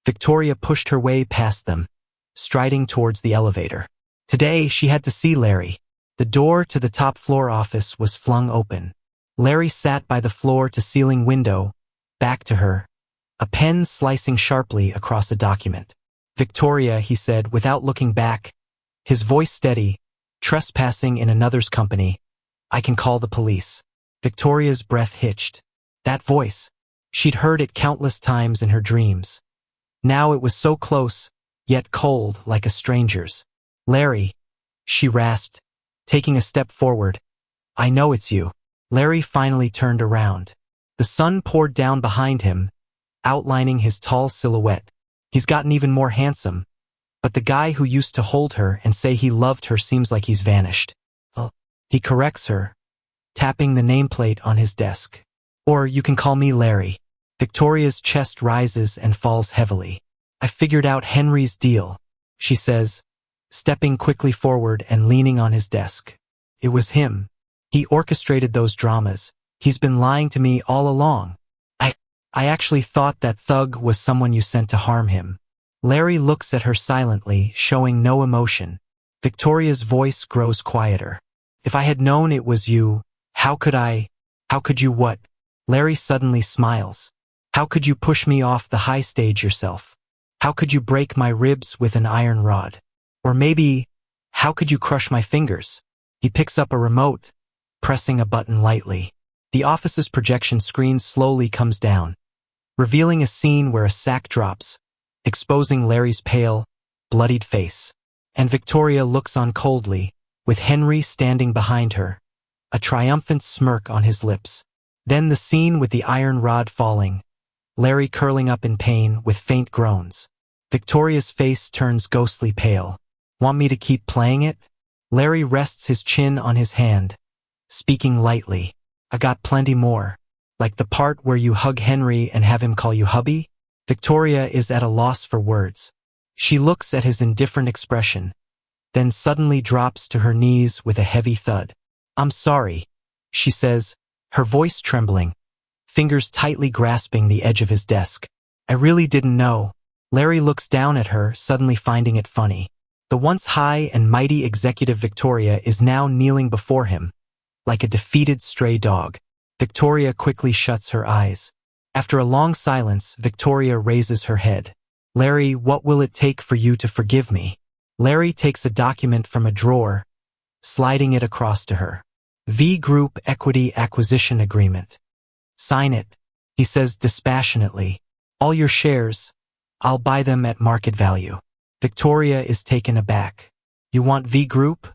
Victoria pushed her way past them, striding towards the elevator. Today, she had to see Larry. The door to the top floor office was flung open. Larry sat by the floor-to-ceiling window, back to her, a pen slicing sharply across a document. Victoria, he said, without looking back, his voice steady, trespassing in another's company. I can call the police. Victoria's breath hitched. That voice. She'd heard it countless times in her dreams. Now it was so close, yet cold like a stranger's. Larry, she rasped, taking a step forward. I know it's you. Larry finally turned around. The sun poured down behind him, outlining his tall silhouette. He's gotten even more handsome, but the guy who used to hold her and say he loved her seems like he's vanished. He corrects her, tapping the nameplate on his desk. Or you can call me Larry. Victoria's chest rises and falls heavily. I figured out Henry's deal, she says, stepping quickly forward and leaning on his desk. It was him. He orchestrated those dramas. He's been lying to me all along. I actually thought that thug was someone you sent to harm him. Larry looks at her silently, showing no emotion. Victoria's voice grows quieter. If I had known it was you, how could you what? Larry suddenly smiles. How could you push me off the high stage yourself? How could you break my ribs with an iron rod? Or maybe, How could you crush my fingers? He picks up a remote, pressing a button lightly. The office's projection screen slowly comes down, revealing a scene where a sack drops, exposing Larry's pale, bloodied face. And Victoria looks on coldly, with Henry standing behind her, a triumphant smirk on his lips. Then the scene with the iron rod falling, Larry curling up in pain with faint groans. Victoria's face turns ghostly pale. Want me to keep playing it? Larry rests his chin on his hand, speaking lightly. I got plenty more. Like the part where you hug Henry and have him call you hubby? Victoria is at a loss for words. She looks at his indifferent expression, then suddenly drops to her knees with a heavy thud. I'm sorry, she says, her voice trembling, fingers tightly grasping the edge of his desk. I really didn't know. Larry looks down at her, suddenly finding it funny. The once high and mighty executive Victoria is now kneeling before him, like a defeated stray dog. Victoria quickly shuts her eyes. After a long silence, Victoria raises her head. Larry, what will it take for you to forgive me? Larry takes a document from a drawer, sliding it across to her. V Group Equity Acquisition Agreement. Sign it, he says dispassionately. All your shares, I'll buy them at market value. Victoria is taken aback. You want V Group?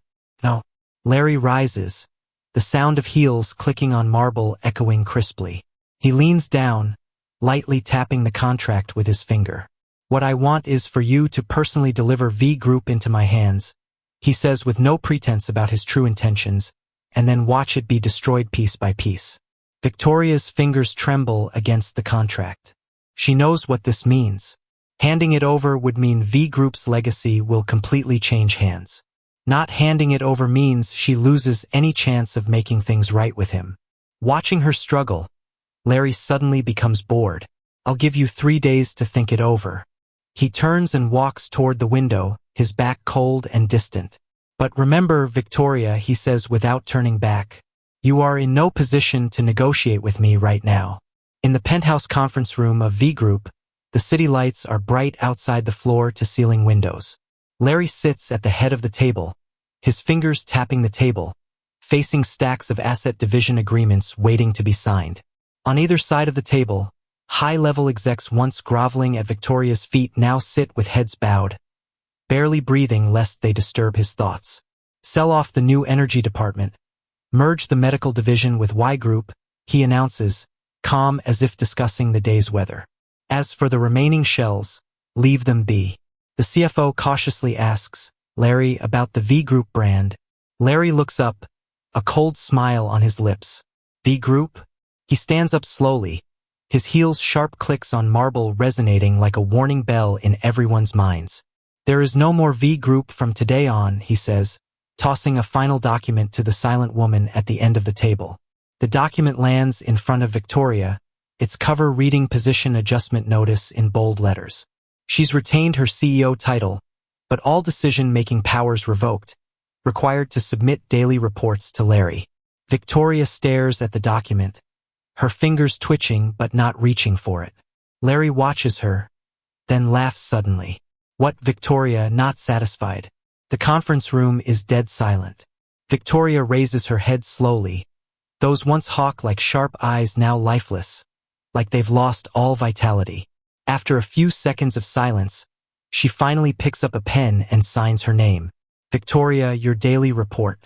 No. Larry rises, the sound of heels clicking on marble echoing crisply. He leans down, lightly tapping the contract with his finger. What I want is for you to personally deliver V Group into my hands, he says with no pretense about his true intentions, and then watch it be destroyed piece by piece. Victoria's fingers tremble against the contract. She knows what this means. Handing it over would mean V Group's legacy will completely change hands. Not handing it over means she loses any chance of making things right with him. Watching her struggle, Larry suddenly becomes bored. I'll give you 3 days to think it over. He turns and walks toward the window, his back cold and distant. But remember, Victoria, he says without turning back. You are in no position to negotiate with me right now. In the penthouse conference room of V Group, the city lights are bright outside the floor-to-ceiling windows. Larry sits at the head of the table, his fingers tapping the table, facing stacks of asset division agreements waiting to be signed. On either side of the table, high-level execs once groveling at Victoria's feet now sit with heads bowed, barely breathing lest they disturb his thoughts. Sell off the new energy department. Merge the medical division with Y Group, he announces, calm as if discussing the day's weather. As for the remaining shells, leave them be. The CFO cautiously asks Larry about the V Group brand. Larry looks up, a cold smile on his lips. V Group? He stands up slowly, his heels' sharp clicks on marble resonating like a warning bell in everyone's minds. There is no more V Group from today on, he says, tossing a final document to the silent woman at the end of the table. The document lands in front of Victoria, its cover reading position adjustment notice in bold letters. She's retained her CEO title, but all decision-making powers revoked, required to submit daily reports to Larry. Victoria stares at the document, her fingers twitching but not reaching for it. Larry watches her, then laughs suddenly. What, Victoria, not satisfied? The conference room is dead silent. Victoria raises her head slowly, those once hawk-like sharp eyes now lifeless, like they've lost all vitality. After a few seconds of silence, she finally picks up a pen and signs her name. Victoria, your daily report.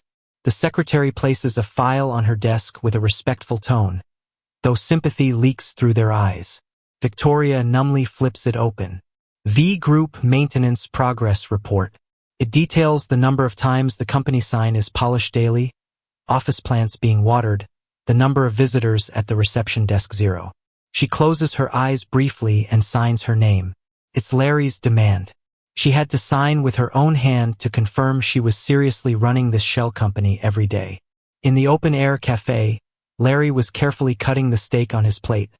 The secretary places a file on her desk with a respectful tone, though sympathy leaks through their eyes. Victoria numbly flips it open. V Group Maintenance Progress Report. It details the number of times the company sign is polished daily, office plants being watered, the number of visitors at the reception desk 0. She closes her eyes briefly and signs her name. It's Larry's demand. She had to sign with her own hand to confirm she was seriously running this shell company every day. In the open-air cafe, Larry was carefully cutting the steak on his plate,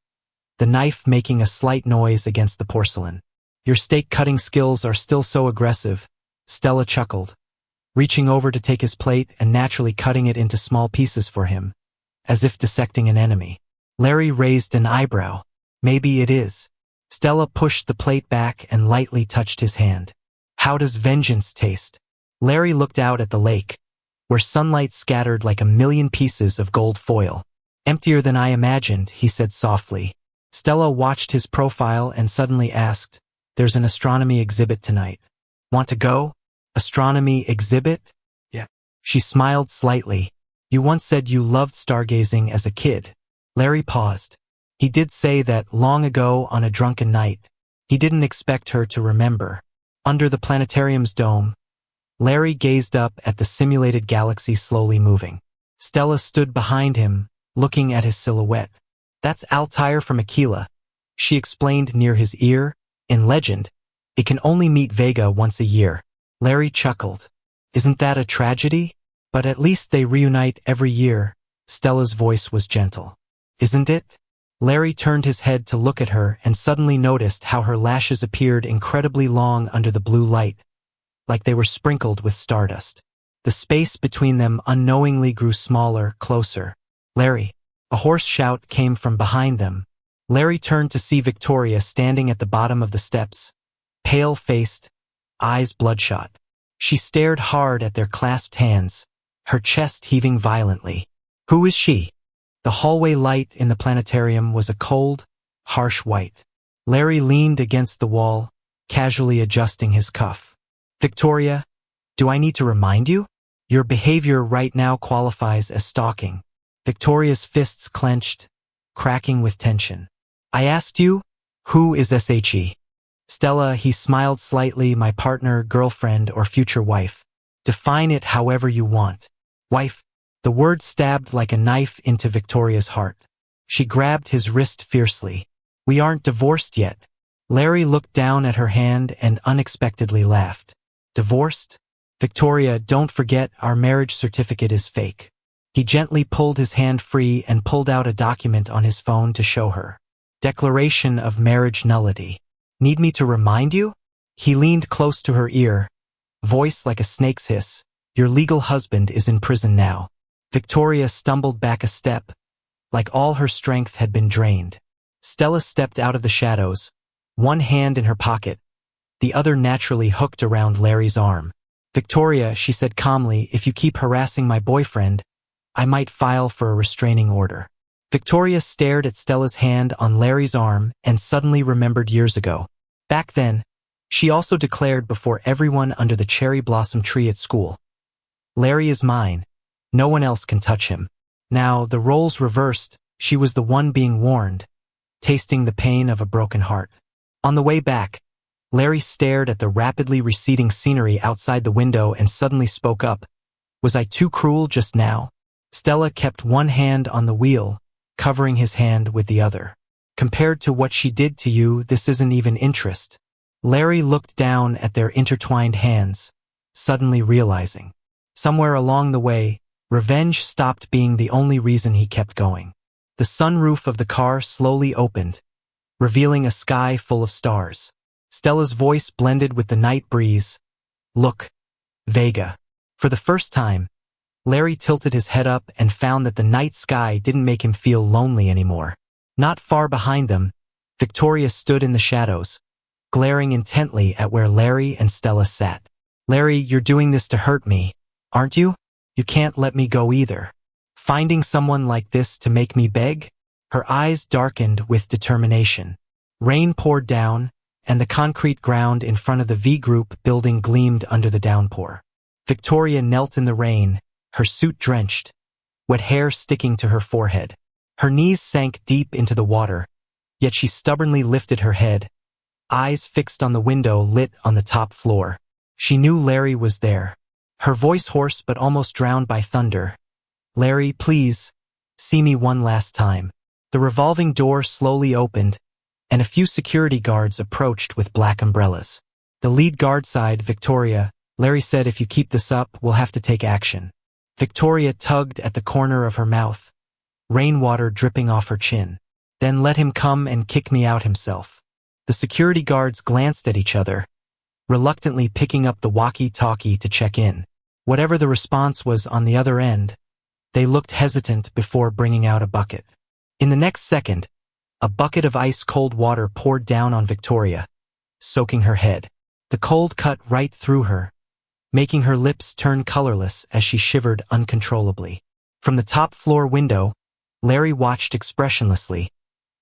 the knife making a slight noise against the porcelain. Your steak-cutting skills are still so aggressive, Stella chuckled, reaching over to take his plate and naturally cutting it into small pieces for him, as if dissecting an enemy. Larry raised an eyebrow. Maybe it is. Stella pushed the plate back and lightly touched his hand. How does vengeance taste? Larry looked out at the lake, where sunlight scattered like a million pieces of gold foil. Emptier than I imagined, he said softly. Stella watched his profile and suddenly asked, "There's an astronomy exhibit tonight. Want to go?" "Astronomy exhibit?" "Yeah." She smiled slightly. "You once said you loved stargazing as a kid." Larry paused. He did say that long ago on a drunken night. He didn't expect her to remember. Under the planetarium's dome, Larry gazed up at the simulated galaxy slowly moving. Stella stood behind him, looking at his silhouette. "That's Altair from Aquila," she explained near his ear. "In legend, it can only meet Vega once a year." Larry chuckled. "Isn't that a tragedy? But at least they reunite every year." Stella's voice was gentle. "Isn't it?" Larry turned his head to look at her and suddenly noticed how her lashes appeared incredibly long under the blue light, like they were sprinkled with stardust. The space between them unknowingly grew smaller, closer. "Larry!" A hoarse shout came from behind them. Larry turned to see Victoria standing at the bottom of the steps, pale-faced, eyes bloodshot. She stared hard at their clasped hands, her chest heaving violently. "Who is she?" The hallway light in the planetarium was a cold, harsh white. Larry leaned against the wall, casually adjusting his cuff. "Victoria, do I need to remind you? Your behavior right now qualifies as stalking." Victoria's fists clenched, cracking with tension. "I asked you, who is SHE? Stella," he smiled slightly, "my partner, girlfriend, or future wife. Define it however you want." "Wife?" The word stabbed like a knife into Victoria's heart. She grabbed his wrist fiercely. "We aren't divorced yet." Larry looked down at her hand and unexpectedly laughed. "Divorced? Victoria, don't forget our marriage certificate is fake." He gently pulled his hand free and pulled out a document on his phone to show her. "Declaration of marriage nullity. Need me to remind you?" He leaned close to her ear, voice like a snake's hiss. "Your legal husband is in prison now." Victoria stumbled back a step, like all her strength had been drained. Stella stepped out of the shadows, one hand in her pocket, the other naturally hooked around Larry's arm. "Victoria," she said calmly, "if you keep harassing my boyfriend, I might file for a restraining order." Victoria stared at Stella's hand on Larry's arm and suddenly remembered years ago. Back then, she also declared before everyone under the cherry blossom tree at school, "Larry is mine. No one else can touch him." Now, the roles reversed, she was the one being warned, tasting the pain of a broken heart. On the way back, Larry stared at the rapidly receding scenery outside the window and suddenly spoke up. "Was I too cruel just now?" Stella kept one hand on the wheel, covering his hand with the other. "Compared to what she did to you, this isn't even interest." Larry looked down at their intertwined hands, suddenly realizing. Somewhere along the way, revenge stopped being the only reason he kept going. The sunroof of the car slowly opened, revealing a sky full of stars. Stella's voice blended with the night breeze. "Look, Vega." For the first time, Larry tilted his head up and found that the night sky didn't make him feel lonely anymore. Not far behind them, Victoria stood in the shadows, glaring intently at where Larry and Stella sat. "Larry, you're doing this to hurt me, aren't you? You can't let me go either. Finding someone like this to make me beg?" Her eyes darkened with determination. Rain poured down, and the concrete ground in front of the V-Group building gleamed under the downpour. Victoria knelt in the rain, her suit drenched, wet hair sticking to her forehead. Her knees sank deep into the water, yet she stubbornly lifted her head, eyes fixed on the window lit on the top floor. She knew Larry was there. Her voice hoarse but almost drowned by thunder. "Larry, please, see me one last time." The revolving door slowly opened, and a few security guards approached with black umbrellas. The lead guard sighed. "Victoria," Larry said, "if you keep this up, we'll have to take action." Victoria tugged at the corner of her mouth, rainwater dripping off her chin. "Then let him come and kick me out himself." The security guards glanced at each other, reluctantly picking up the walkie-talkie to check in. Whatever the response was on the other end, they looked hesitant before bringing out a bucket. In the next second, a bucket of ice-cold water poured down on Victoria, soaking her head. The cold cut right through her, making her lips turn colorless as she shivered uncontrollably. From the top floor window, Larry watched expressionlessly,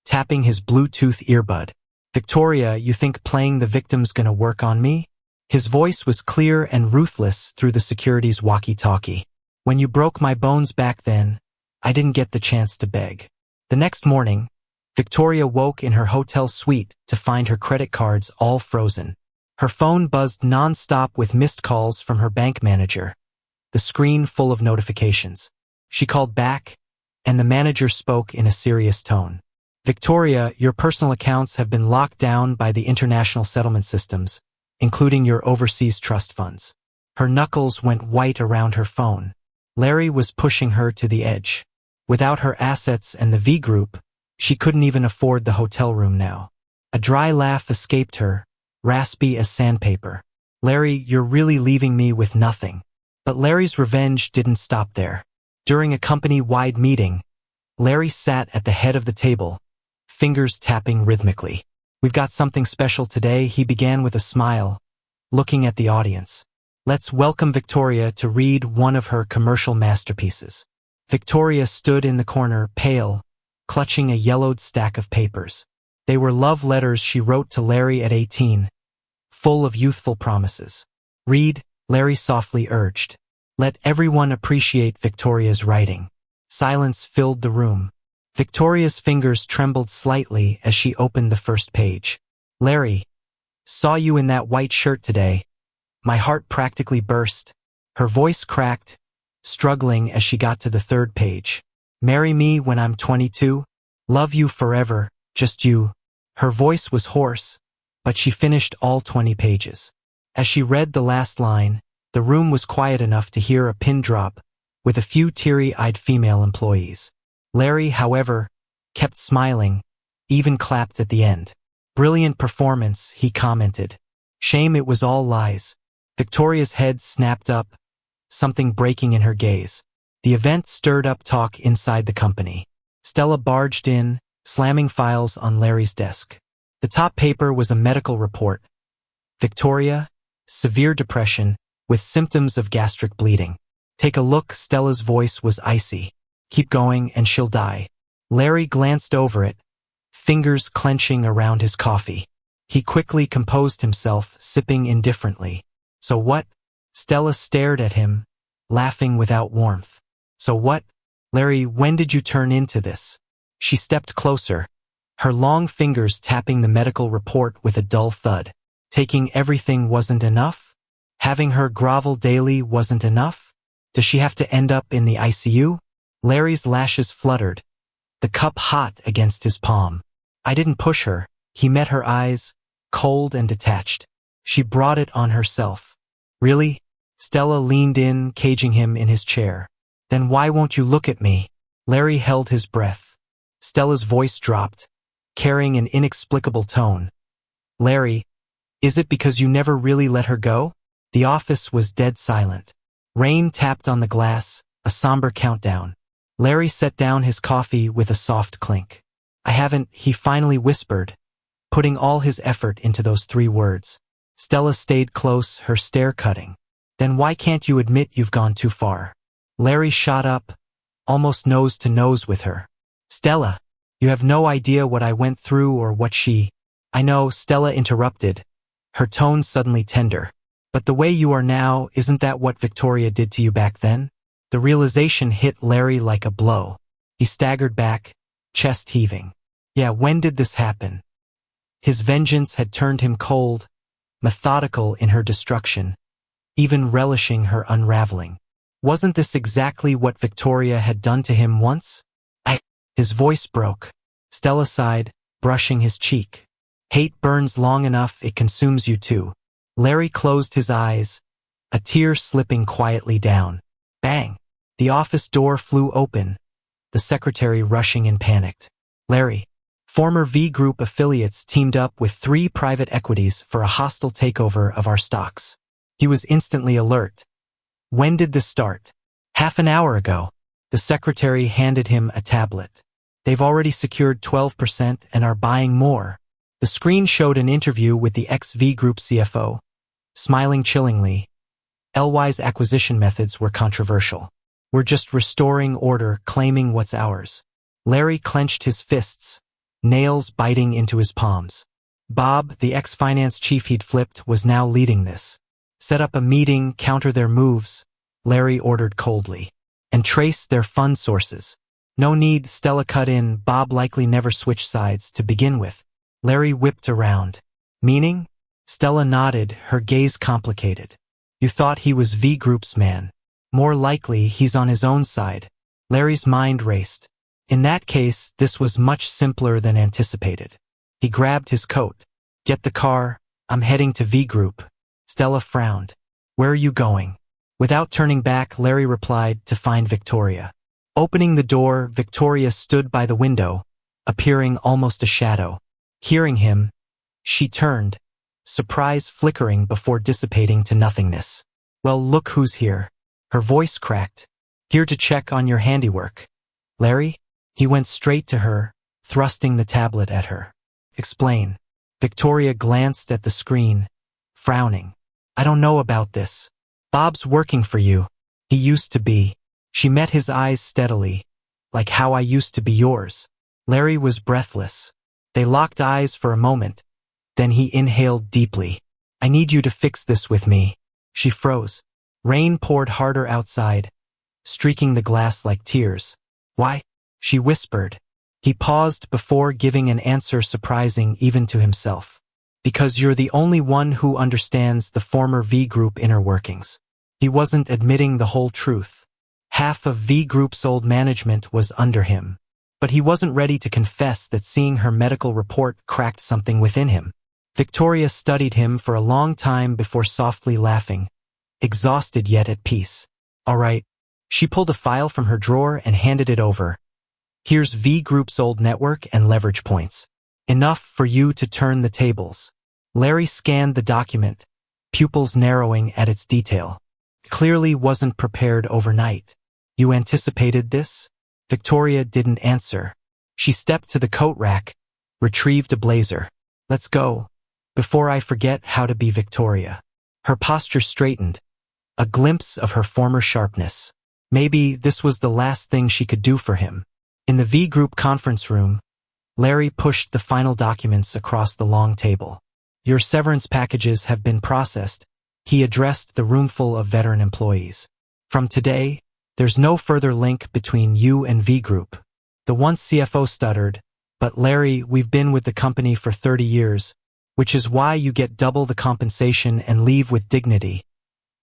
tapping his Bluetooth earbud. "Victoria, you think playing the victim's gonna work on me?" His voice was clear and ruthless through the security's walkie-talkie. "When you broke my bones back then, I didn't get the chance to beg." The next morning, Victoria woke in her hotel suite to find her credit cards all frozen. Her phone buzzed non-stop with missed calls from her bank manager, the screen full of notifications. She called back, and the manager spoke in a serious tone. "Victoria, your personal accounts have been locked down by the international settlement systems, including your overseas trust funds." Her knuckles went white around her phone. Larry was pushing her to the edge. Without her assets and the V Group, she couldn't even afford the hotel room now. A dry laugh escaped her, raspy as sandpaper. "Larry, you're really leaving me with nothing." But Larry's revenge didn't stop there. During a company-wide meeting, Larry sat at the head of the table, fingers tapping rhythmically. "We've got something special today," he began with a smile, looking at the audience. "Let's welcome Victoria to read one of her commercial masterpieces." Victoria stood in the corner, pale, clutching a yellowed stack of papers. They were love letters she wrote to Larry at 18, full of youthful promises. "Read," Larry softly urged. "Let everyone appreciate Victoria's writing." Silence filled the room. Victoria's fingers trembled slightly as she opened the first page. "Larry, saw you in that white shirt today. My heart practically burst." Her voice cracked, struggling as she got to the third page. "Marry me when I'm 22. Love you forever, just you." Her voice was hoarse, but she finished all 20 pages. As she read the last line, the room was quiet enough to hear a pin drop, with a few teary-eyed female employees. Larry, however, kept smiling, even clapped at the end. "Brilliant performance," he commented. "Shame it was all lies." Victoria's head snapped up, something breaking in her gaze. The event stirred up talk inside the company. Stella barged in, slamming files on Larry's desk. The top paper was a medical report. "Victoria, severe depression, with symptoms of gastric bleeding. Take a look." Stella's voice was icy. "Keep going and she'll die." Larry glanced over it, fingers clenching around his coffee. He quickly composed himself, sipping indifferently. "So what?" Stella stared at him, laughing without warmth. "So what? Larry, when did you turn into this?" She stepped closer, her long fingers tapping the medical report with a dull thud. "Taking everything wasn't enough? Having her grovel daily wasn't enough? Does she have to end up in the ICU?" Larry's lashes fluttered, the cup hot against his palm. "I didn't push her." He met her eyes, cold and detached. "She brought it on herself." "Really?" Stella leaned in, caging him in his chair. "Then why won't you look at me?" Larry held his breath. Stella's voice dropped, carrying an inexplicable tone. "Larry, is it because you never really let her go?" The office was dead silent. Rain tapped on the glass, a somber countdown. Larry set down his coffee with a soft clink. "I haven't," he finally whispered, putting all his effort into those 3 words. Stella stayed close, her stare cutting. "Then why can't you admit you've gone too far?" Larry shot up, almost nose to nose with her. "Stella, you have no idea what I went through or what she—" "I know," Stella interrupted, her tone suddenly tender. "But the way you are now, isn't that what Victoria did to you back then?" The realization hit Larry like a blow. He staggered back, chest heaving. "Yeah, when did this happen?" His vengeance had turned him cold, methodical in her destruction, even relishing her unraveling. Wasn't this exactly what Victoria had done to him once? His voice broke. Stella sighed, brushing his cheek. "Hate burns long enough, it consumes you too." Larry closed his eyes, a tear slipping quietly down. Bang! The office door flew open, the secretary rushing in panicked. "Larry." Former V Group affiliates teamed up with 3 private equities for a hostile takeover of our stocks. He was instantly alert. "When did this start?" "Half an hour ago." The secretary handed him a tablet. "They've already secured 12% and are buying more." The screen showed an interview with the ex-V Group CFO, smiling chillingly. LY's acquisition methods were controversial. We're just restoring order, claiming what's ours. Larry clenched his fists, nails biting into his palms. Bob, the ex-finance chief he'd flipped, was now leading this. Set up a meeting, counter their moves, Larry ordered coldly. And trace their fund sources. No need, Stella cut in. Bob likely never switched sides to begin with. Larry whipped around. Meaning? Stella nodded, her gaze complicated. You thought he was V Group's man. More likely, he's on his own side. Larry's mind raced. In that case, this was much simpler than anticipated. He grabbed his coat. Get the car, I'm heading to V Group. Stella frowned. Where are you going? Without turning back, Larry replied, to find Victoria. Opening the door, Victoria stood by the window, appearing almost a shadow. Hearing him, she turned, surprise flickering before dissipating to nothingness. Well, look who's here. Her voice cracked. Here to check on your handiwork. Larry? He went straight to her, thrusting the tablet at her. Explain. Victoria glanced at the screen, frowning. I don't know about this. Bob's working for you. He used to be. She met his eyes steadily, like how I used to be yours. Larry was breathless. They locked eyes for a moment. Then he inhaled deeply. I need you to fix this with me. She froze. Rain poured harder outside, streaking the glass like tears. Why? She whispered. He paused before giving an answer surprising even to himself. Because you're the only one who understands the former V Group inner workings. He wasn't admitting the whole truth. Half of V Group's old management was under him. But he wasn't ready to confess that seeing her medical report cracked something within him. Victoria studied him for a long time before softly laughing, exhausted yet at peace. All right. She pulled a file from her drawer and handed it over. Here's V Group's old network and leverage points. Enough for you to turn the tables. Larry scanned the document, pupils narrowing at its detail. Clearly wasn't prepared overnight. You anticipated this? Victoria didn't answer. She stepped to the coat rack, retrieved a blazer. Let's go. Before I forget how to be Victoria. Her posture straightened, a glimpse of her former sharpness. Maybe this was the last thing she could do for him. In the V Group conference room, Larry pushed the final documents across the long table. Your severance packages have been processed, he addressed the roomful of veteran employees. From today, there's no further link between you and V Group. The once CFO stuttered, but Larry, we've been with the company for 30 years, which is why you get double the compensation and leave with dignity.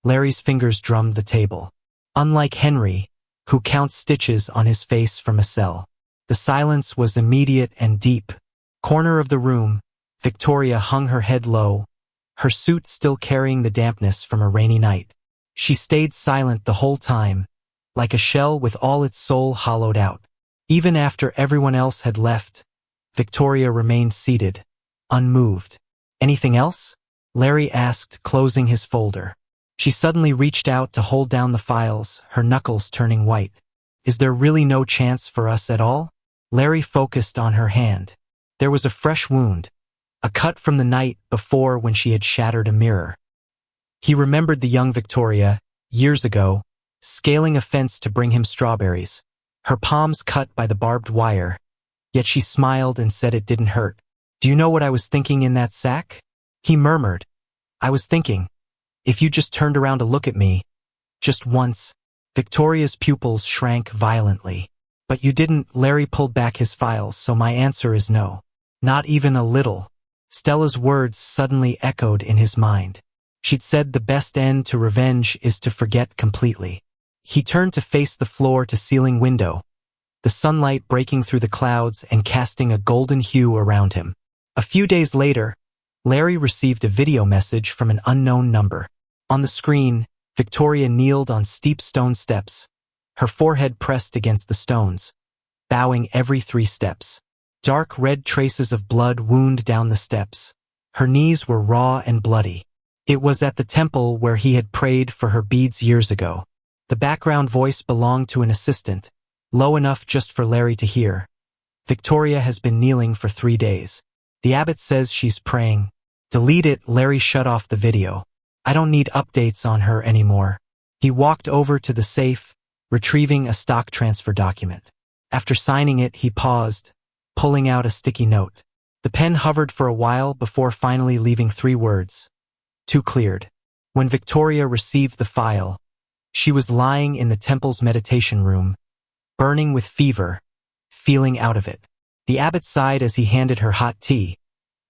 Larry's fingers drummed the table. Unlike Henry, who counts stitches on his face from a cell. The silence was immediate and deep. Corner of the room, Victoria hung her head low, her suit still carrying the dampness from a rainy night. She stayed silent the whole time, like a shell with all its soul hollowed out. Even after everyone else had left, Victoria remained seated, unmoved. Anything else? Larry asked, closing his folder. She suddenly reached out to hold down the files, her knuckles turning white. Is there really no chance for us at all? Larry focused on her hand. There was a fresh wound, a cut from the night before when she had shattered a mirror. He remembered the young Victoria, years ago, scaling a fence to bring him strawberries, her palms cut by the barbed wire, yet she smiled and said it didn't hurt. Do you know what I was thinking in that sack? He murmured. I was thinking, if you just turned around to look at me, just once. Victoria's pupils shrank violently. But you didn't. Larry pulled back his files, so my answer is no. Not even a little. Stella's words suddenly echoed in his mind. She'd said the best end to revenge is to forget completely. He turned to face the floor-to-ceiling window, the sunlight breaking through the clouds and casting a golden hue around him. A few days later, Larry received a video message from an unknown number. On the screen, Victoria kneeled on steep stone steps, her forehead pressed against the stones, bowing every 3 steps. Dark red traces of blood wound down the steps. Her knees were raw and bloody. It was at the temple where he had prayed for her beads years ago. The background voice belonged to an assistant, low enough just for Larry to hear. Victoria has been kneeling for 3 days. The abbot says she's praying. Delete it. Larry shut off the video. I don't need updates on her anymore. He walked over to the safe, retrieving a stock transfer document. After signing it, he paused, pulling out a sticky note. The pen hovered for a while before finally leaving 3 words. "To cleared." When Victoria received the file, she was lying in the temple's meditation room, burning with fever, feeling out of it. The abbot sighed as he handed her hot tea.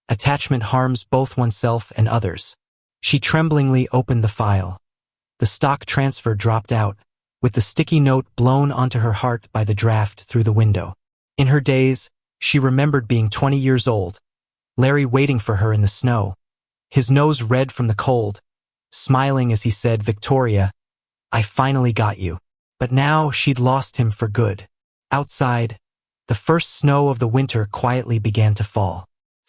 Attachment harms both oneself and others. She tremblingly opened the file. The stock transfer dropped out, with the sticky note blown onto her heart by the draft through the window. In her daze, she remembered being 20 years old, Larry waiting for her in the snow, his nose red from the cold, smiling as he said, "Victoria, I finally got you." But now she'd lost him for good. Outside, the first snow of the winter quietly began to fall.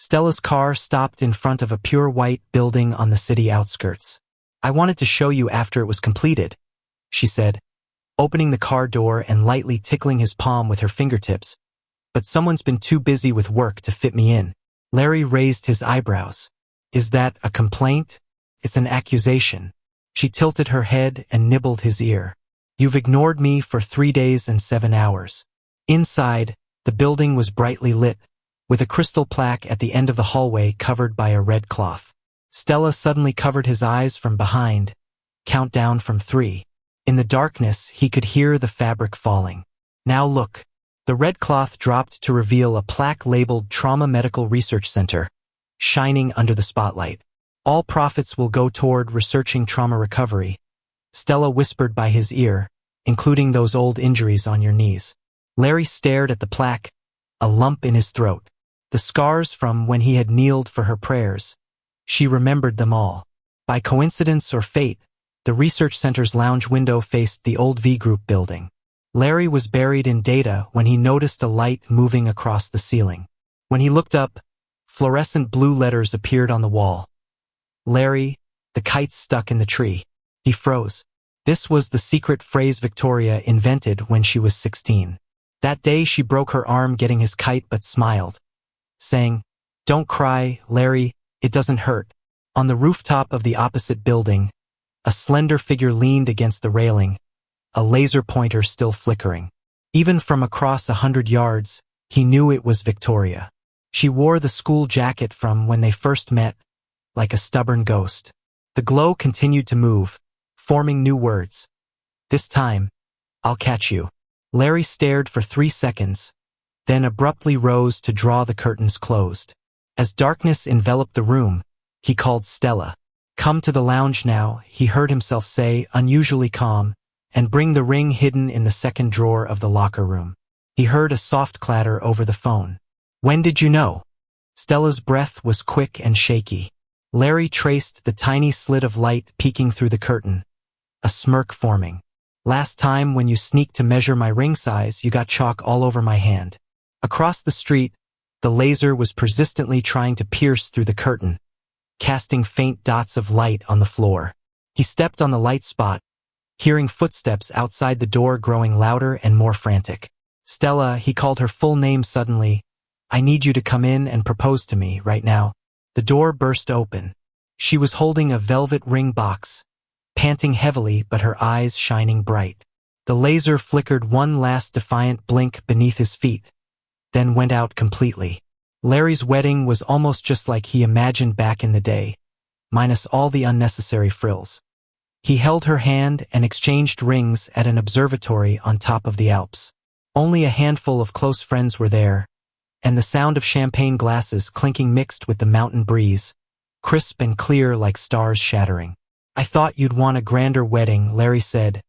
Stella's car stopped in front of a pure white building on the city outskirts. "I wanted to show you after it was completed," she said, opening the car door and lightly tickling his palm with her fingertips. "But someone's been too busy with work to fit me in." Larry raised his eyebrows. "Is that a complaint?" "It's an accusation." She tilted her head and nibbled his ear. "You've ignored me for 3 days and 7 hours. Inside, the building was brightly lit, with a crystal plaque at the end of the hallway covered by a red cloth. Stella suddenly covered his eyes from behind. Count down from 3. In the darkness, he could hear the fabric falling. "Now look." The red cloth dropped to reveal a plaque labeled Trauma Medical Research Center, shining under the spotlight. "All profits will go toward researching trauma recovery," Stella whispered by his ear, "including those old injuries on your knees." Larry stared at the plaque, a lump in his throat. The scars from when he had kneeled for her prayers. She remembered them all. By coincidence or fate, the research center's lounge window faced the old V Group building. Larry was buried in data when he noticed a light moving across the ceiling. When he looked up, fluorescent blue letters appeared on the wall. "Larry, the kite's stuck in the tree." He froze. This was the secret phrase Victoria invented when she was 16. That day she broke her arm getting his kite but smiled, saying, "Don't cry, Larry, it doesn't hurt." On the rooftop of the opposite building, a slender figure leaned against the railing, a laser pointer still flickering. Even from across 100 yards, he knew it was Victoria. She wore the school jacket from when they first met, like a stubborn ghost. The glow continued to move, forming new words. "This time, I'll catch you." Larry stared for 3 seconds, then abruptly rose to draw the curtains closed. As darkness enveloped the room, he called Stella. "Come to the lounge now," he heard himself say, unusually calm, "and bring the ring hidden in the second drawer of the locker room." He heard a soft clatter over the phone. "When did you know?" Stella's breath was quick and shaky. Larry traced the tiny slit of light peeking through the curtain, a smirk forming. "Last time when you sneaked to measure my ring size, you got chalk all over my hand." Across the street, the laser was persistently trying to pierce through the curtain, casting faint dots of light on the floor. He stepped on the light spot, hearing footsteps outside the door growing louder and more frantic. "Stella," he called her full name suddenly, "I need you to come in and propose to me right now." The door burst open. She was holding a velvet ring box, panting heavily but her eyes shining bright. The laser flickered one last defiant blink beneath his feet, then went out completely. Larry's wedding was almost just like he imagined back in the day, minus all the unnecessary frills. He held her hand and exchanged rings at an observatory on top of the Alps. Only a handful of close friends were there, and the sound of champagne glasses clinking mixed with the mountain breeze, crisp and clear like stars shattering. "I thought you'd want a grander wedding," Larry said,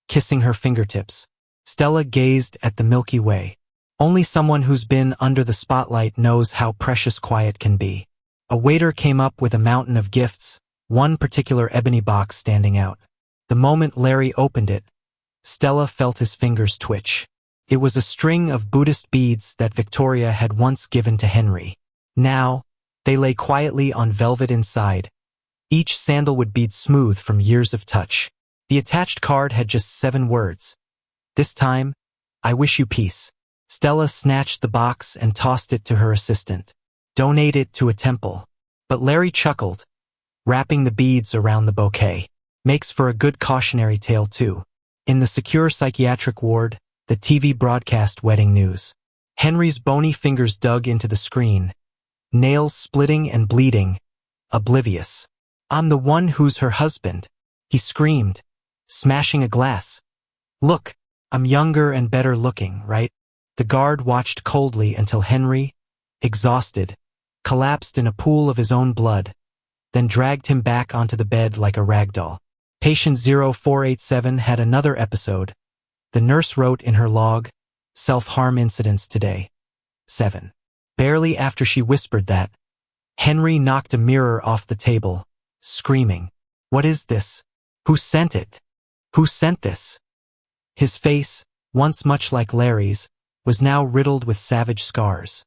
kissing her fingertips. Stella gazed at the Milky Way. Only someone who's been under the spotlight knows how precious quiet can be. A waiter came up with a mountain of gifts, one particular ebony box standing out. The moment Larry opened it, Stella felt his fingers twitch. It was a string of Buddhist beads that Victoria had once given to Henry. Now, they lay quietly on velvet inside, each sandalwood bead smooth from years of touch. The attached card had just 7 words. "This time, I wish you peace." Stella snatched the box and tossed it to her assistant. "Donate it to a temple." But Larry chuckled. wrapping the beads around the bouquet. Makes for a good cautionary tale too. In the secure psychiatric ward, the TV broadcast wedding news. Henry's bony fingers dug into the screen, nails splitting and bleeding, oblivious. "I'm the one who's her husband," he screamed, smashing a glass. "Look, I'm younger and better looking, right?" The guard watched coldly until Henry, exhausted, collapsed in a pool of his own blood, then dragged him back onto the bed like a rag doll. Patient 0487 had another episode. The nurse wrote in her log, "Self-harm incidents today. 7. Barely after she whispered that, Henry knocked a mirror off the table, screaming, "What is this? Who sent it? Who sent this?" His face, once much like Larry's, was now riddled with savage scars.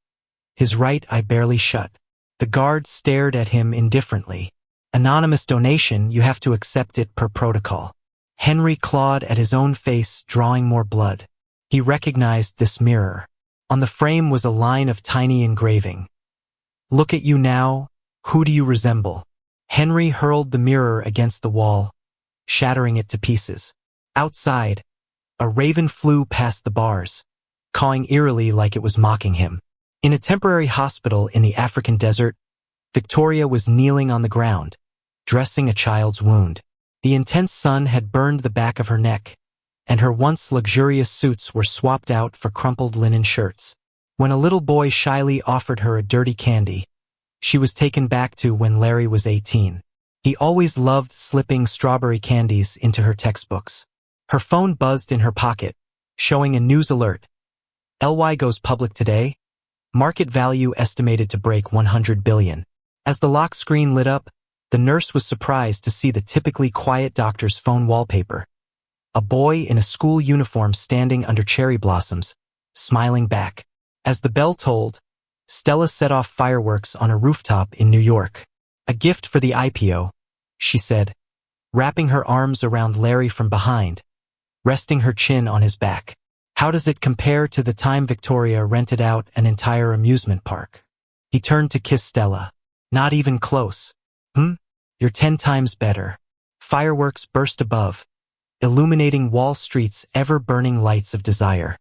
His right eye barely shut. The guard stared at him indifferently. "Anonymous donation, you have to accept it per protocol." Henry clawed at his own face, drawing more blood. He recognized this mirror. On the frame was a line of tiny engraving. "Look at you now, who do you resemble?" Henry hurled the mirror against the wall, shattering it to pieces. Outside, a raven flew past the bars, cawing eerily like it was mocking him. In a temporary hospital in the African desert, Victoria was kneeling on the ground, dressing a child's wound. The intense sun had burned the back of her neck, and her once luxurious suits were swapped out for crumpled linen shirts. When a little boy shyly offered her a dirty candy, she was taken back to when Larry was 18. He always loved slipping strawberry candies into her textbooks. Her phone buzzed in her pocket, showing a news alert. "LY goes public today. Market value estimated to break 100 billion. As the lock screen lit up, the nurse was surprised to see the typically quiet doctor's phone wallpaper. A boy in a school uniform standing under cherry blossoms, smiling back. As the bell tolled, Stella set off fireworks on a rooftop in New York. "A gift for the IPO," she said, wrapping her arms around Larry from behind, resting her chin on his back. "How does it compare to the time Victoria rented out an entire amusement park?" He turned to kiss Stella. "Not even close. You're 10 times better." Fireworks burst above, illuminating Wall Street's ever-burning lights of desire.